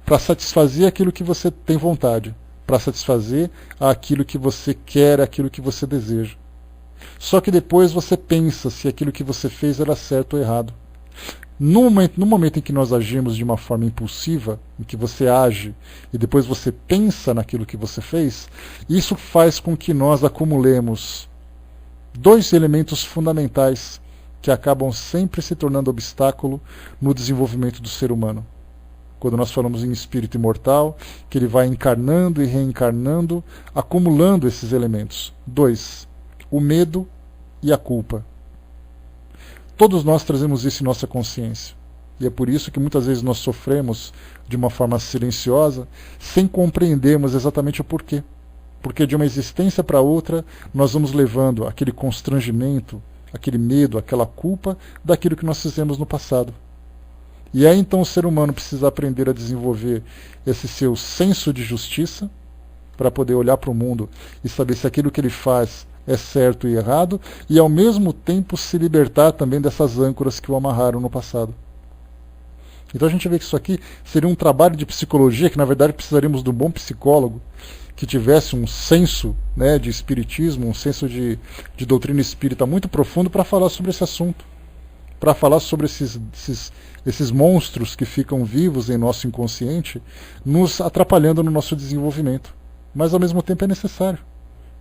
Speaker 1: para satisfazer aquilo que você tem vontade, para satisfazer aquilo que você quer, aquilo que você deseja. Só que depois você pensa se aquilo que você fez era certo ou errado. No momento em que nós agimos de uma forma impulsiva, em que você age e depois você pensa naquilo que você fez, isso faz com que nós acumulemos dois elementos fundamentais que acabam sempre se tornando obstáculo no desenvolvimento do ser humano. Quando nós falamos em espírito imortal, que ele vai encarnando e reencarnando, acumulando esses elementos. Dois, o medo e a culpa. Todos nós trazemos isso em nossa consciência. E é por isso que muitas vezes nós sofremos de uma forma silenciosa, sem compreendermos exatamente o porquê. Porque de uma existência para outra, nós vamos levando aquele constrangimento, aquele medo, aquela culpa daquilo que nós fizemos no passado. E aí então o ser humano precisa aprender a desenvolver esse seu senso de justiça, para poder olhar para o mundo e saber se aquilo que ele faz é certo e errado, e ao mesmo tempo se libertar também dessas âncoras que o amarraram no passado. Então a gente vê que isso aqui seria um trabalho de psicologia, que na verdade precisaríamos de um bom psicólogo, que tivesse um senso, né, de espiritismo, um senso de doutrina espírita muito profundo para falar sobre esse assunto, para falar sobre esses monstros que ficam vivos em nosso inconsciente, nos atrapalhando no nosso desenvolvimento. Mas ao mesmo tempo é necessário.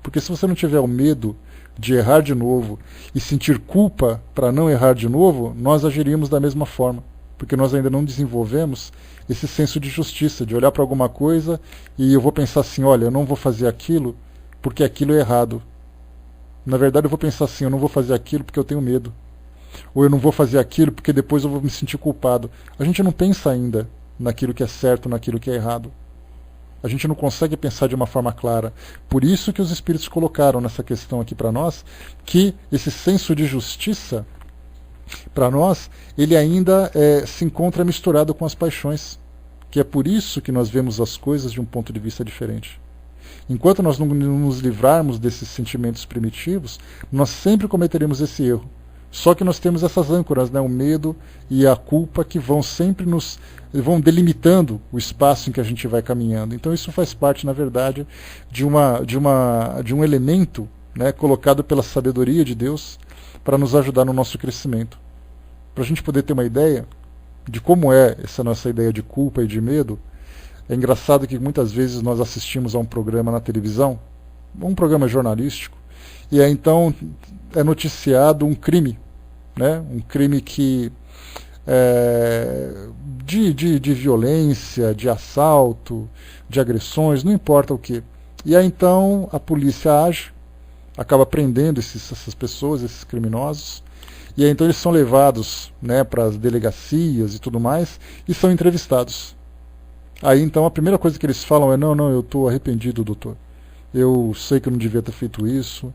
Speaker 1: Porque se você não tiver o medo de errar de novo e sentir culpa para não errar de novo, nós agiríamos da mesma forma. Porque nós ainda não desenvolvemos esse senso de justiça, de olhar para alguma coisa e eu vou pensar assim, olha, eu não vou fazer aquilo porque aquilo é errado. Na verdade eu vou pensar assim, eu não vou fazer aquilo porque eu tenho medo. Ou eu não vou fazer aquilo porque depois eu vou me sentir culpado. A gente não pensa ainda naquilo que é certo, naquilo que é errado. A gente não consegue pensar de uma forma clara. Por isso que os espíritos colocaram nessa questão aqui para nós, que esse senso de justiça, para nós, ele ainda se encontra misturado com as paixões. Que é por isso que nós vemos as coisas de um ponto de vista diferente. Enquanto nós não nos livrarmos desses sentimentos primitivos, nós sempre cometeremos esse erro. Só que nós temos essas âncoras, né, o medo e a culpa, que vão sempre vão delimitando o espaço em que a gente vai caminhando. Então isso faz parte, na verdade, de um elemento, né, colocado pela sabedoria de Deus para nos ajudar no nosso crescimento. Para a gente poder ter uma ideia de como é essa nossa ideia de culpa e de medo, é engraçado que muitas vezes nós assistimos a um programa na televisão, um programa jornalístico, e aí então é noticiado um crime, né? Um crime que de violência, de assalto, de agressões, não importa o que. E aí então a polícia age, acaba prendendo essas pessoas, esses criminosos, e aí então eles são levados, né, para as delegacias e tudo mais, e são entrevistados. Aí então a primeira coisa que eles falam é, não, eu estou arrependido, doutor. Eu sei que eu não devia ter feito isso,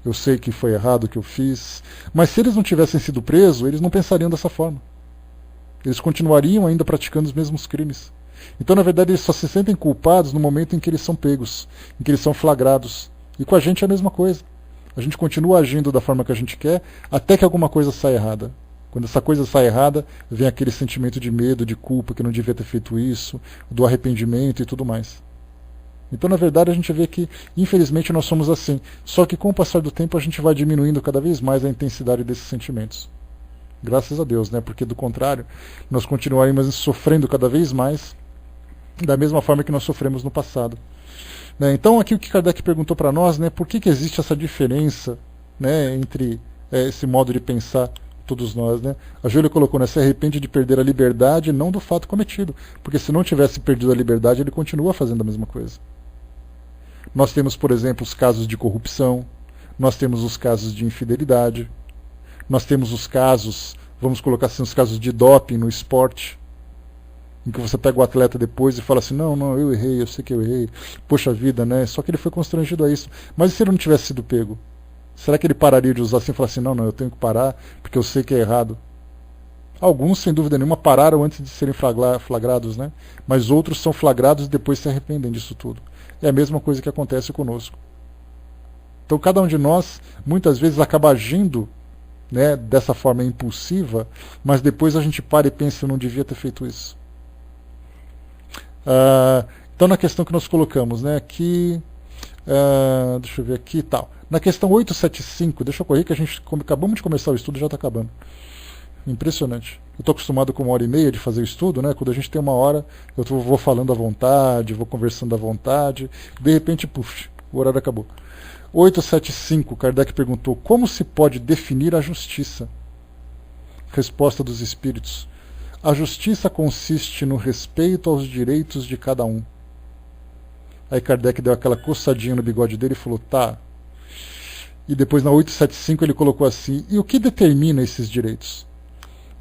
Speaker 1: eu sei que foi errado o que eu fiz, mas se eles não tivessem sido presos, eles não pensariam dessa forma. Eles continuariam ainda praticando os mesmos crimes. Então, na verdade, eles só se sentem culpados no momento em que eles são pegos, em que eles são flagrados. E com a gente é a mesma coisa. A gente continua agindo da forma que a gente quer, até que alguma coisa saia errada. Quando essa coisa sai errada, vem aquele sentimento de medo, de culpa, que não devia ter feito isso, do arrependimento e tudo mais. Então, na verdade, a gente vê que, infelizmente, nós somos assim. Só que, com o passar do tempo, a gente vai diminuindo cada vez mais a intensidade desses sentimentos. Graças a Deus, né? Porque, do contrário, nós continuaríamos sofrendo cada vez mais, da mesma forma que nós sofremos no passado. Né? Então, aqui o que Kardec perguntou para nós, né? Por que existe essa diferença, né, entre esse modo de pensar, todos nós, né? A Júlia colocou, né? Se arrepende de perder a liberdade, não do fato cometido. Porque se não tivesse perdido a liberdade, ele continua fazendo a mesma coisa. Nós temos, por exemplo, os casos de corrupção, nós temos os casos de infidelidade, nós temos os casos, vamos colocar assim, os casos de doping no esporte, em que você pega o atleta depois e fala assim, não, eu errei, eu sei que eu errei, poxa vida, né? Só que ele foi constrangido a isso. Mas e se ele não tivesse sido pego? Será que ele pararia de usar assim e falar assim, não, eu tenho que parar, porque eu sei que é errado? Alguns, sem dúvida nenhuma, pararam antes de serem flagrados, né? Mas outros são flagrados e depois se arrependem disso tudo. É a mesma coisa que acontece conosco. Então cada um de nós, muitas vezes, acaba agindo, né, dessa forma impulsiva, mas depois a gente para e pensa, eu não devia ter feito isso. Então na questão que nós colocamos, né, aqui, deixa eu ver aqui e tal. Na questão 875, deixa eu correr que a gente acabamos de começar o estudo e já está acabando. Impressionante. Eu estou acostumado com 1h30 de fazer o estudo, né? Quando a gente tem 1 hora, eu vou falando à vontade, vou conversando à vontade, de repente, puf, o horário acabou. 875, Kardec perguntou, como se pode definir a justiça? Resposta dos espíritos. A justiça consiste no respeito aos direitos de cada um. Aí Kardec deu aquela coçadinha no bigode dele e falou, tá. E depois na 875 ele colocou assim, e o que determina esses direitos?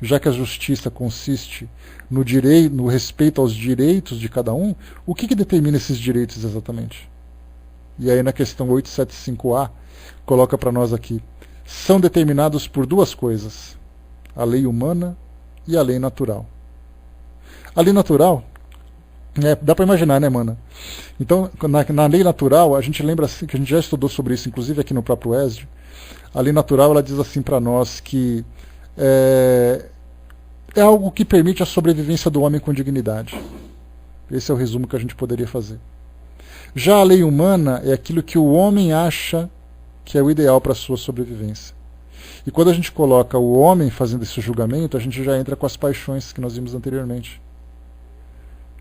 Speaker 1: Já que a justiça consiste no respeito aos direitos de cada um, o que determina esses direitos exatamente? E aí na questão 875A, coloca para nós aqui, são determinados por duas coisas, a lei humana e a lei natural. A lei natural, dá para imaginar, né, mana? Então, na lei natural, a gente lembra assim, que a gente já estudou sobre isso, inclusive aqui no próprio Esdro, a lei natural ela diz assim para nós que é algo que permite a sobrevivência do homem com dignidade. Esse é o resumo que a gente poderia fazer. Já a lei humana é aquilo que o homem acha que é o ideal para a sua sobrevivência. E quando a gente coloca o homem fazendo esse julgamento, a gente já entra com as paixões que nós vimos anteriormente.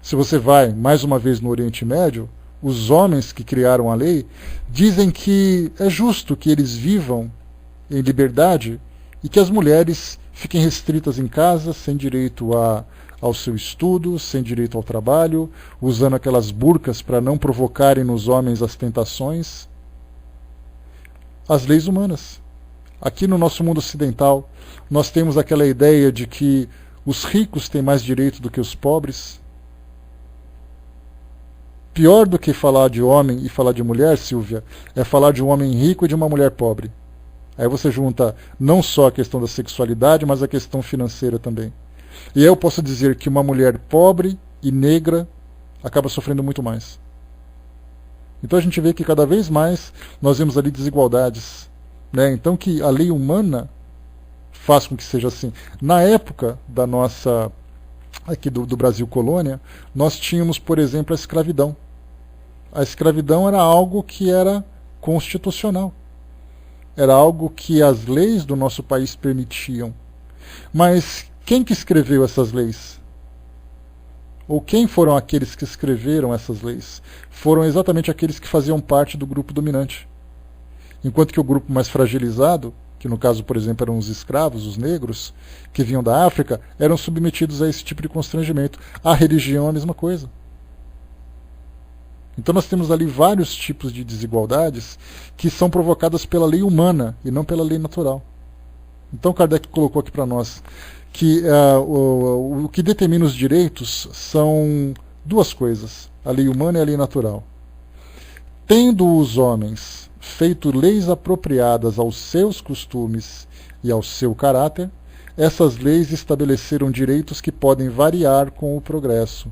Speaker 1: Se você vai, mais uma vez, no Oriente Médio, os homens que criaram a lei dizem que é justo que eles vivam em liberdade e que as mulheres fiquem restritas em casa, sem direito ao seu estudo, sem direito ao trabalho, usando aquelas burcas para não provocarem nos homens as tentações. As leis humanas. Aqui no nosso mundo ocidental, nós temos aquela ideia de que os ricos têm mais direito do que os pobres. Pior do que falar de homem e falar de mulher, Silvia, é falar de um homem rico e de uma mulher pobre. Aí você junta não só a questão da sexualidade, mas a questão financeira também. E eu posso dizer que uma mulher pobre e negra acaba sofrendo muito mais. Então a gente vê que cada vez mais nós vemos ali desigualdades, né? Então que a lei humana faz com que seja assim. Na época da nossa, aqui do Brasil colônia, nós tínhamos, por exemplo, a escravidão. A escravidão era algo que era constitucional. Era algo que as leis do nosso país permitiam. Mas quem que escreveu essas leis? Ou quem foram aqueles que escreveram essas leis? Foram exatamente aqueles que faziam parte do grupo dominante. Enquanto que o grupo mais fragilizado, que no caso, por exemplo, eram os escravos, os negros, que vinham da África, eram submetidos a esse tipo de constrangimento. A religião é a mesma coisa. Então nós temos ali vários tipos de desigualdades que são provocadas pela lei humana e não pela lei natural. Então Kardec colocou aqui para nós que o que determina os direitos são duas coisas, a lei humana e a lei natural. Tendo os homens feito leis apropriadas aos seus costumes e ao seu caráter, essas leis estabeleceram direitos que podem variar com o progresso.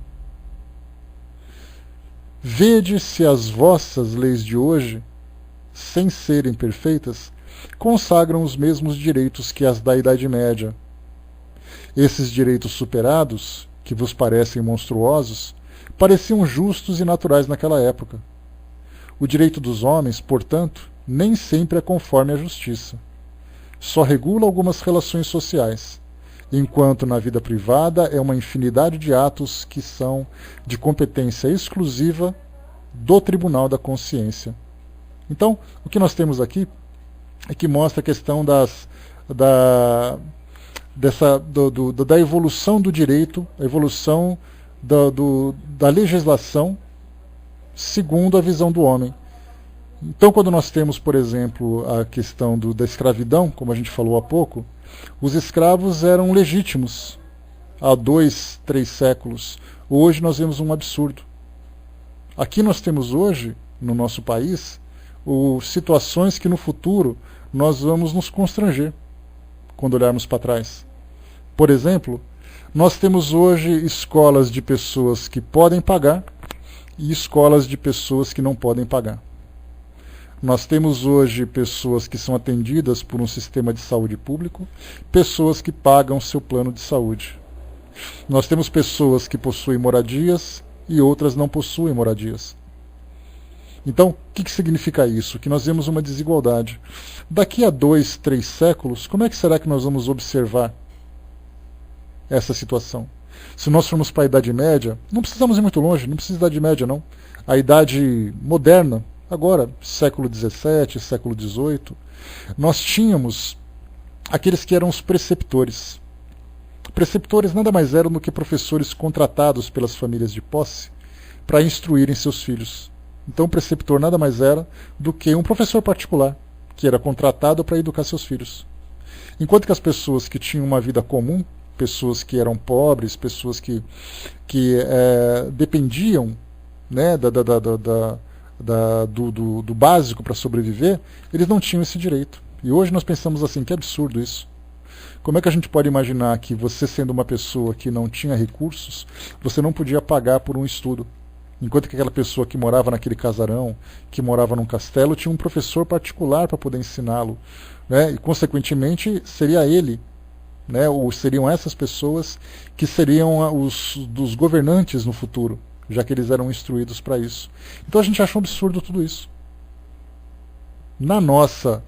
Speaker 1: Vede se as vossas leis de hoje, sem serem perfeitas, consagram os mesmos direitos que as da Idade Média. Esses direitos superados, que vos parecem monstruosos, pareciam justos e naturais naquela época. O direito dos homens, portanto, nem sempre é conforme a justiça. Só regula algumas relações sociais, enquanto na vida privada é uma infinidade de atos que são de competência exclusiva do Tribunal da Consciência. Então, o que nós temos aqui é que mostra a questão da evolução do direito, a evolução da legislação segundo a visão do homem. Então, quando nós temos, por exemplo, a questão da escravidão, como a gente falou há pouco, os escravos eram legítimos há 2, 3 séculos. Hoje nós vemos um absurdo. Aqui nós temos hoje, no nosso país, situações que no futuro nós vamos nos constranger quando olharmos para trás. Por exemplo, nós temos hoje escolas de pessoas que podem pagar e escolas de pessoas que não podem pagar. Nós temos hoje pessoas que são atendidas por um sistema de saúde público, pessoas que pagam seu plano de saúde. Nós temos pessoas que possuem moradias e outras não possuem moradias. Então, o que significa isso? Que nós vemos uma desigualdade. Daqui a 2, 3 séculos, como é que será que nós vamos observar essa situação. Se nós formos para a Idade Média, não precisamos ir muito longe, não precisa da Idade Média não. A Idade Moderna, agora, século XVII, século XVIII, nós tínhamos aqueles que eram os preceptores. Preceptores nada mais eram do que professores contratados pelas famílias de posse para instruírem seus filhos. Então o preceptor nada mais era do que um professor particular, que era contratado para educar seus filhos. Enquanto que as pessoas que tinham uma vida comum, pessoas que eram pobres, pessoas que dependiam, né, do básico para sobreviver, eles não tinham esse direito. E hoje nós pensamos assim, que absurdo isso. Como é que a gente pode imaginar que você, sendo uma pessoa que não tinha recursos, você não podia pagar por um estudo? Enquanto que aquela pessoa que morava naquele casarão, que morava num castelo, tinha um professor particular para poder ensiná-lo, né? E consequentemente seria ele, né? Ou seriam essas pessoas que seriam dos governantes no futuro, já que eles eram instruídos para isso. Então a gente acha um absurdo tudo isso. Na nossa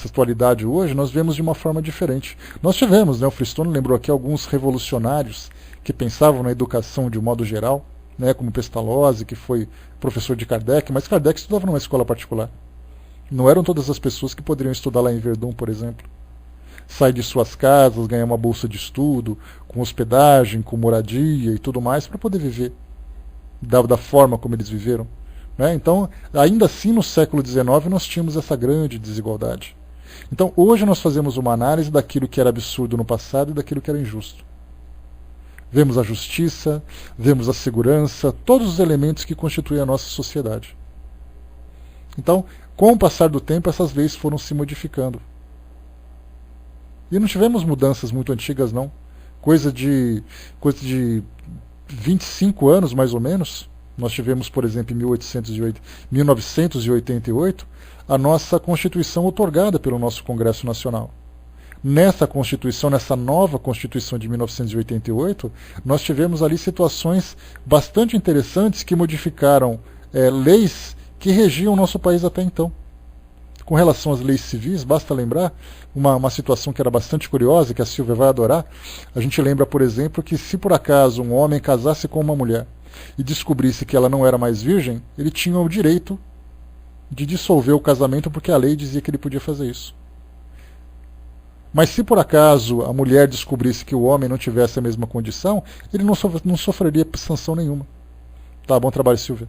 Speaker 1: atualidade hoje, nós vemos de uma forma diferente. Nós tivemos, né, o Freestone lembrou aqui alguns revolucionários que pensavam na educação de um modo geral, né, como Pestalozzi, que foi professor de Kardec, mas Kardec estudava numa escola particular. Não eram todas as pessoas que poderiam estudar lá em Verdun, por exemplo. Sair de suas casas, ganhar uma bolsa de estudo, com hospedagem, com moradia e tudo mais, para poder viver da forma como eles viveram. Né? Então, ainda assim, no século XIX, nós tínhamos essa grande desigualdade. Então, hoje nós fazemos uma análise daquilo que era absurdo no passado e daquilo que era injusto. Vemos a justiça, vemos a segurança, todos os elementos que constituem a nossa sociedade. Então, com o passar do tempo, essas leis foram se modificando. E não tivemos mudanças muito antigas, não. Coisa de 25 anos, mais ou menos. Nós tivemos, por exemplo, em 1988, a nossa Constituição outorgada pelo nosso Congresso Nacional. Nessa Constituição, nessa nova Constituição de 1988, nós tivemos ali situações bastante interessantes que modificaram leis que regiam o nosso país até então. Com relação às leis civis, basta lembrar uma situação que era bastante curiosa, que a Silvia vai adorar. A gente lembra, por exemplo, que se por acaso um homem casasse com uma mulher e descobrisse que ela não era mais virgem, ele tinha o direito de dissolver o casamento, porque a lei dizia que ele podia fazer isso. Mas se por acaso a mulher descobrisse que o homem não tivesse a mesma condição, ele não sofreria sanção nenhuma. Tá, bom trabalho, Silvia.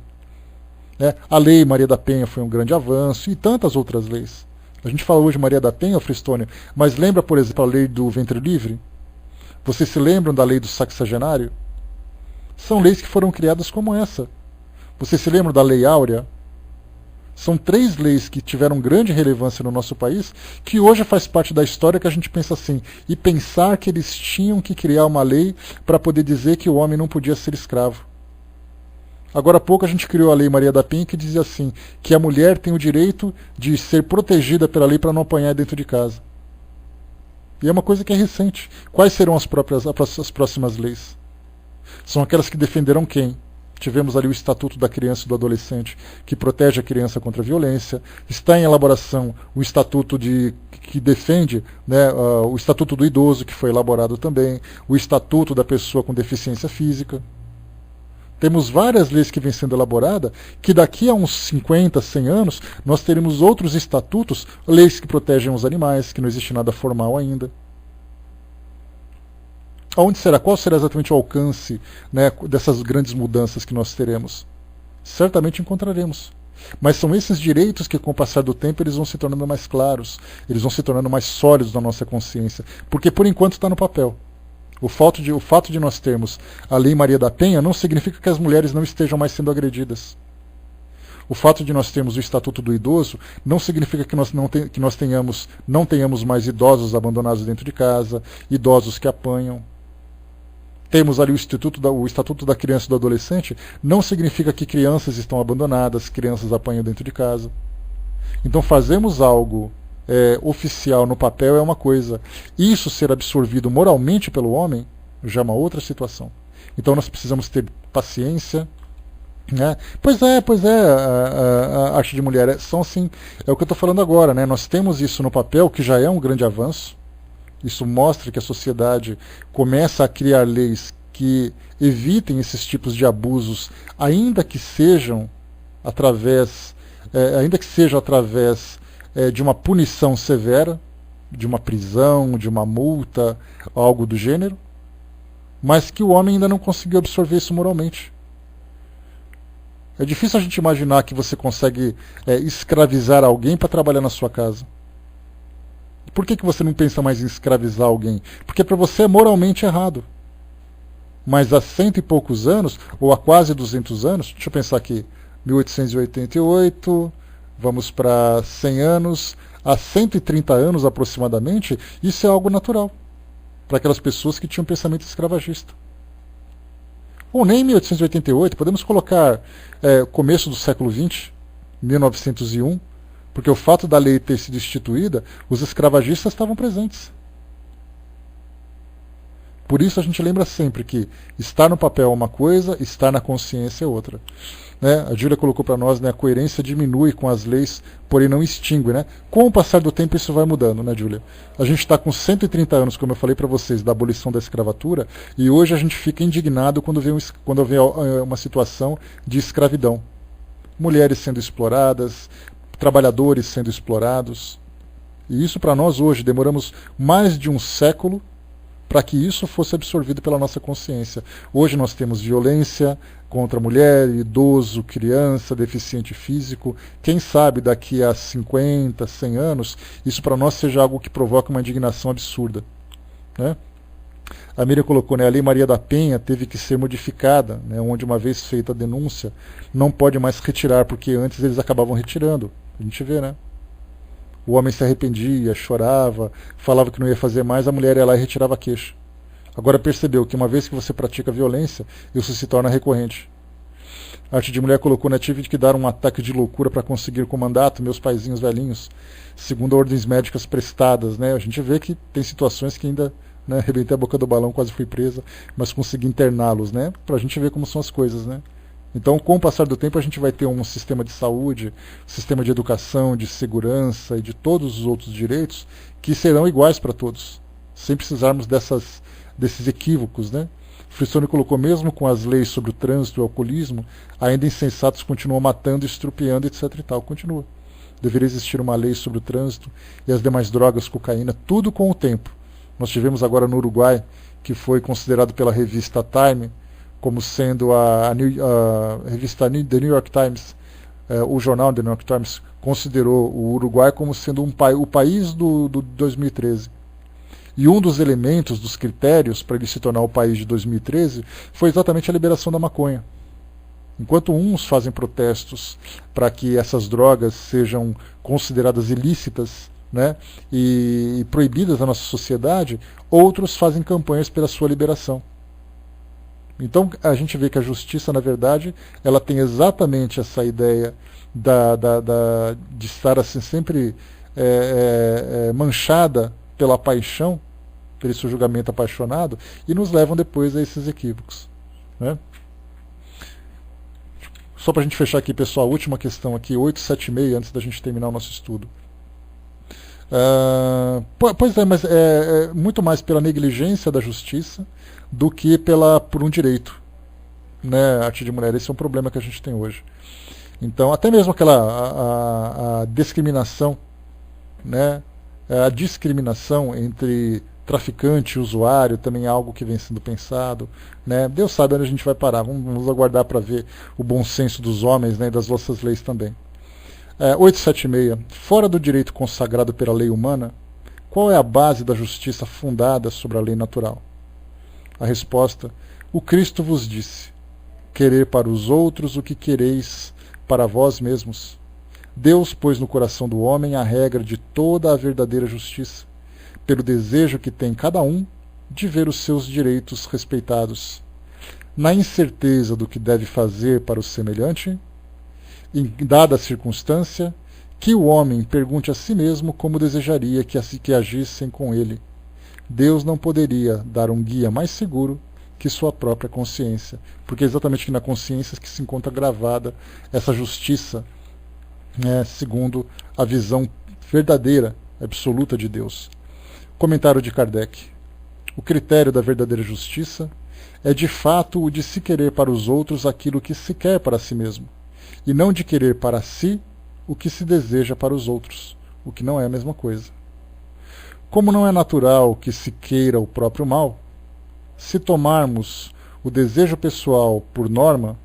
Speaker 1: A lei Maria da Penha foi um grande avanço e tantas outras leis. A gente fala hoje Maria da Penha, Fristônio, mas lembra, por exemplo, a lei do ventre livre? Vocês se lembram da lei do sexagenário? São leis que foram criadas como essa. Vocês se lembram da Lei Áurea? São 3 leis que tiveram grande relevância no nosso país, que hoje faz parte da história, que a gente pensa assim, e pensar que eles tinham que criar uma lei para poder dizer que o homem não podia ser escravo. Agora há pouco a gente criou a Lei Maria da Penha, que dizia assim, que a mulher tem o direito de ser protegida pela lei para não apanhar dentro de casa. E é uma coisa que é recente. Quais serão as próximas leis? São aquelas que defenderão quem? Tivemos ali o Estatuto da Criança e do Adolescente, que protege a criança contra a violência. Está em elaboração o Estatuto que defende, né, o Estatuto do Idoso, que foi elaborado também, o Estatuto da Pessoa com Deficiência Física. Temos várias leis que vêm sendo elaboradas, que daqui a uns 50, 100 anos, nós teremos outros estatutos, leis que protegem os animais, que não existe nada formal ainda. Qual será exatamente o alcance, né, dessas grandes mudanças que nós teremos? Certamente encontraremos. Mas são esses direitos que, com o passar do tempo, eles vão se tornando mais claros, eles vão se tornando mais sólidos na nossa consciência, porque por enquanto está no papel. O fato de nós termos a Lei Maria da Penha não significa que as mulheres não estejam mais sendo agredidas. O fato de nós termos o Estatuto do Idoso não significa que nós não tenhamos mais idosos abandonados dentro de casa, idosos que apanham. Temos ali o Estatuto da Criança e do Adolescente, não significa que crianças estão abandonadas, crianças apanham dentro de casa. Então fazemos algo oficial no papel é uma coisa. Isso ser absorvido moralmente pelo homem já é uma outra situação. Então nós precisamos ter paciência. Né? Pois é, a arte de mulher são assim, é o que eu estou falando agora, né? Nós temos isso no papel, que já é um grande avanço, Isso mostra que a sociedade começa a criar leis que evitem esses tipos de abusos, ainda que sejam através, de uma punição severa, de uma prisão, de uma multa, algo do gênero, mas que o homem ainda não conseguiu absorver isso moralmente. É difícil a gente imaginar que você consegue escravizar alguém para trabalhar na sua casa. Por que você não pensa mais em escravizar alguém? Porque para você é moralmente errado. Mas há 100 e poucos anos, ou há quase 200 anos, deixa eu pensar aqui, 1888, vamos para 100 anos, há 130 anos aproximadamente, isso é algo natural para aquelas pessoas que tinham pensamento escravagista. Ou nem 1888, podemos colocar começo do século XX, 1901, porque o fato da lei ter sido instituída, os escravagistas estavam presentes. Por isso a gente lembra sempre que estar no papel é uma coisa, estar na consciência é outra. Né? A Júlia colocou para nós, né, a coerência diminui com as leis, porém não extingue. Né? Com o passar do tempo isso vai mudando, né, Júlia? A gente está com 130 anos, como eu falei para vocês, da abolição da escravatura, e hoje a gente fica indignado quando vê uma situação de escravidão. Mulheres sendo exploradas, trabalhadores sendo explorados. E isso para nós hoje, demoramos mais de um século para que isso fosse absorvido pela nossa consciência. Hoje nós temos violência contra mulher, idoso, criança, deficiente físico. Quem sabe daqui a 50, 100 anos, isso para nós seja algo que provoca uma indignação absurda. Né? A Miriam colocou, né, a Lei Maria da Penha teve que ser modificada, né, onde uma vez feita a denúncia, não pode mais retirar, porque antes eles acabavam retirando. A gente vê, né? O homem se arrependia, chorava, falava que não ia fazer mais, a mulher ia lá e retirava a queixa. Agora percebeu que uma vez que você pratica violência, isso se torna recorrente. A Arte de Mulher colocou, né, tive que dar um ataque de loucura para conseguir com o mandato, meus paizinhos velhinhos, segundo ordens médicas prestadas. Né? A gente vê que tem situações que ainda, né, arrebentei a boca do balão, quase fui presa, mas consegui interná-los, né, para a gente ver como são as coisas. Né? Então, com o passar do tempo, a gente vai ter um sistema de saúde, sistema de educação, de segurança e de todos os outros direitos que serão iguais para todos, sem precisarmos desses equívocos. Né? Frissoni colocou, mesmo com as leis sobre o trânsito e o alcoolismo, ainda insensatos continuam matando, estrupiando, etc. e tal. Continua. Deveria existir uma lei sobre o trânsito e as demais drogas, cocaína, tudo com o tempo. Nós tivemos agora no Uruguai, que foi considerado pela revista Time, como sendo a revista The New York Times, o jornal The New York Times, considerou o Uruguai como sendo o país do 2013. E um dos elementos, dos critérios para ele se tornar o país de 2013 foi exatamente a liberação da maconha. Enquanto uns fazem protestos para que essas drogas sejam consideradas ilícitas, né, e proibidas na nossa sociedade, outros fazem campanhas pela sua liberação. Então a gente vê que a justiça, na verdade, ela tem exatamente essa ideia de estar assim, sempre manchada pela paixão, pelo seu julgamento apaixonado, e nos levam depois a esses equívocos. Né? Só para a gente fechar aqui, pessoal, a última questão aqui, 876, antes da gente terminar o nosso estudo. Pois é, mas é muito mais pela negligência da justiça do que por um direito. Né, Arte de Mulher, esse é um problema que a gente tem hoje. Então, até mesmo a discriminação, né, a discriminação entre traficante e usuário também é algo que vem sendo pensado. Né? Deus sabe onde a gente vai parar. Vamos aguardar para ver o bom senso dos homens, né, e das nossas leis também. 876. Fora do direito consagrado pela lei humana, qual é a base da justiça fundada sobre a lei natural? A resposta: o Cristo vos disse, querer para os outros o que quereis para vós mesmos. Deus pôs no coração do homem a regra de toda a verdadeira justiça, pelo desejo que tem cada um de ver os seus direitos respeitados. Na incerteza do que deve fazer para o semelhante, em dada a circunstância, que o homem pergunte a si mesmo como desejaria que agissem com ele. Deus não poderia dar um guia mais seguro que sua própria consciência, porque é exatamente na consciência que se encontra gravada essa justiça, né, segundo a visão verdadeira, absoluta de Deus. Comentário de Kardec. O critério da verdadeira justiça é de fato o de se querer para os outros aquilo que se quer para si mesmo, e não de querer para si o que se deseja para os outros, o que não é a mesma coisa. Como não é natural que se queira o próprio mal, se tomarmos o desejo pessoal por norma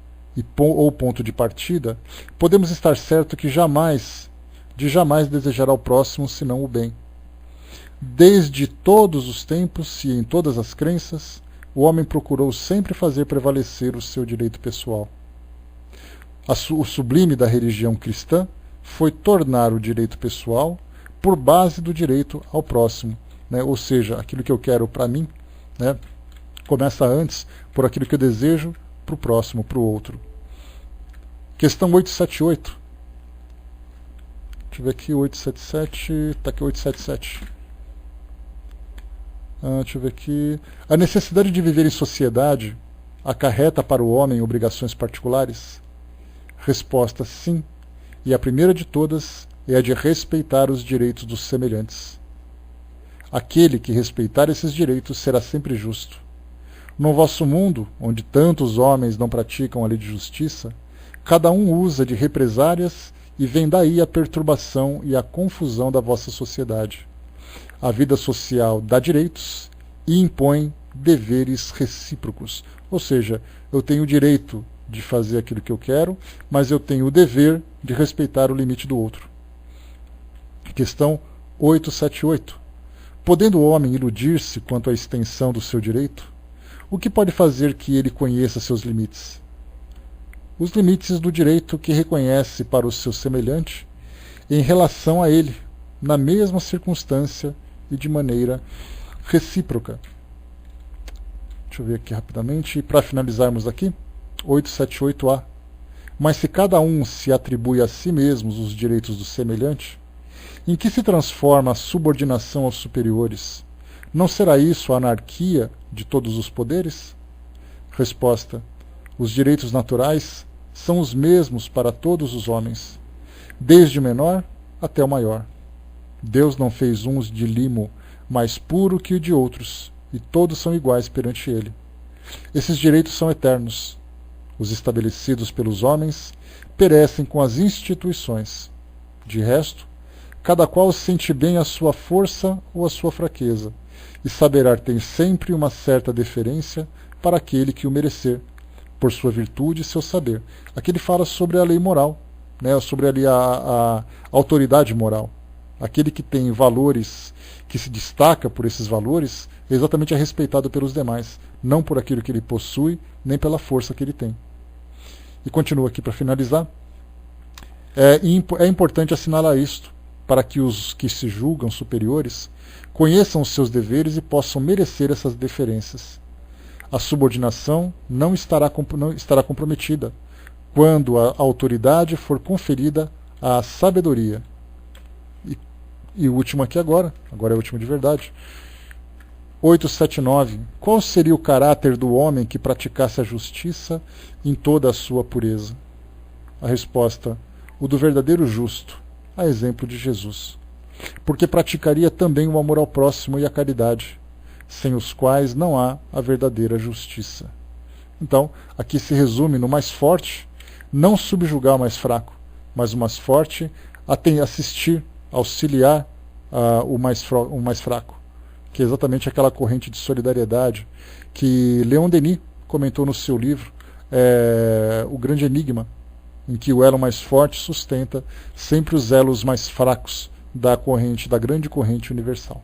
Speaker 1: ou ponto de partida, podemos estar certo que jamais desejará ao próximo senão o bem. Desde todos os tempos e em todas as crenças, o homem procurou sempre fazer prevalecer o seu direito pessoal. O sublime da religião cristã foi tornar o direito pessoal por base do direito ao próximo, né? Ou seja, aquilo que eu quero para mim, né, começa antes por aquilo que eu desejo para o próximo, para o outro. Questão 878. Deixa eu ver aqui, 877, está aqui 877. Deixa eu ver aqui. A necessidade de viver em sociedade acarreta para o homem obrigações particulares? Resposta: sim. E a primeira de todas é a de respeitar os direitos dos semelhantes. Aquele que respeitar esses direitos será sempre justo. No vosso mundo, onde tantos homens não praticam a lei de justiça, cada um usa de represárias e vem daí a perturbação e a confusão da vossa sociedade. A vida social dá direitos e impõe deveres recíprocos. Ou seja, eu tenho o direito de fazer aquilo que eu quero, mas eu tenho o dever de respeitar o limite do outro. Questão 878. Podendo o homem iludir-se quanto à extensão do seu direito, o que pode fazer que ele conheça seus limites? Os limites do direito que reconhece para o seu semelhante em relação a ele, na mesma circunstância e de maneira recíproca. Deixa eu ver aqui rapidamente, para finalizarmos aqui, 878A. Mas se cada um se atribui a si mesmos os direitos do semelhante, em que se transforma a subordinação aos superiores? Não será isso a anarquia de todos os poderes? Resposta: os direitos naturais são os mesmos para todos os homens, desde o menor até o maior. Deus não fez uns de limo mais puro que o de outros, e todos são iguais perante ele. Esses direitos são eternos. Os estabelecidos pelos homens perecem com as instituições. De resto, cada qual sente bem a sua força ou a sua fraqueza, e saberá ter sempre uma certa deferência para aquele que o merecer, por sua virtude e seu saber. Aqui ele fala sobre a lei moral, né, sobre ali a autoridade moral. Aquele que tem valores, que se destaca por esses valores, exatamente é respeitado pelos demais, não por aquilo que ele possui, nem pela força que ele tem. E continua aqui para finalizar. É importante assinalar isto, para que os que se julgam superiores conheçam os seus deveres e possam merecer essas deferências. A subordinação não estará comprometida quando a autoridade for conferida à sabedoria. E o último aqui agora é o último de verdade. 879. Qual seria o caráter do homem que praticasse a justiça em toda a sua pureza? A resposta: o do verdadeiro justo, a exemplo de Jesus. Porque praticaria também o amor ao próximo e a caridade, sem os quais não há a verdadeira justiça. Então, aqui se resume no mais forte, não subjugar o mais fraco, mas o mais forte assistir, auxiliar o mais fraco, que é exatamente aquela corrente de solidariedade que Leon Denis comentou no seu livro O Grande Enigma, em que o elo mais forte sustenta sempre os elos mais fracos da grande corrente universal.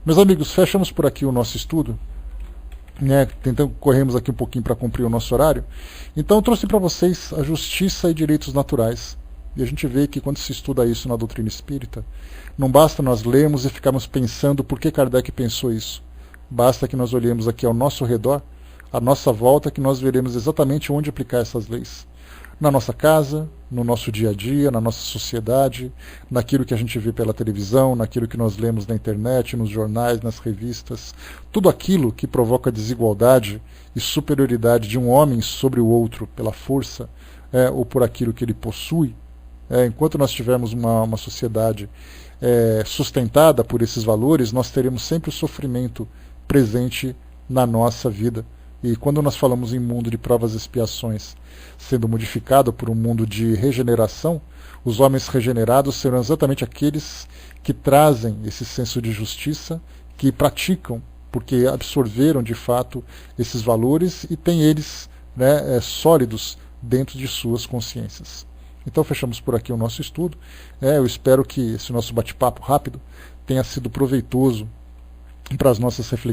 Speaker 1: Meus amigos, fechamos por aqui o nosso estudo, né? Corremos aqui um pouquinho para cumprir o nosso horário. Então eu trouxe para vocês a justiça e direitos naturais. E a gente vê que quando se estuda isso na doutrina espírita, não basta nós lermos e ficarmos pensando por que Kardec pensou isso. Basta que nós olhemos aqui ao nosso redor, à nossa volta, que nós veremos exatamente onde aplicar essas leis. Na nossa casa, no nosso dia a dia, na nossa sociedade, naquilo que a gente vê pela televisão, naquilo que nós lemos na internet, nos jornais, nas revistas. Tudo aquilo que provoca desigualdade e superioridade de um homem sobre o outro pela força ou por aquilo que ele possui. Enquanto nós tivermos uma sociedade sustentada por esses valores, nós teremos sempre o sofrimento presente na nossa vida. E quando nós falamos em mundo de provas e expiações sendo modificado por um mundo de regeneração, os homens regenerados serão exatamente aqueles que trazem esse senso de justiça, que praticam, porque absorveram de fato esses valores e têm eles, né, sólidos dentro de suas consciências. Então fechamos por aqui o nosso estudo. Eu espero que esse nosso bate-papo rápido tenha sido proveitoso para as nossas reflexões.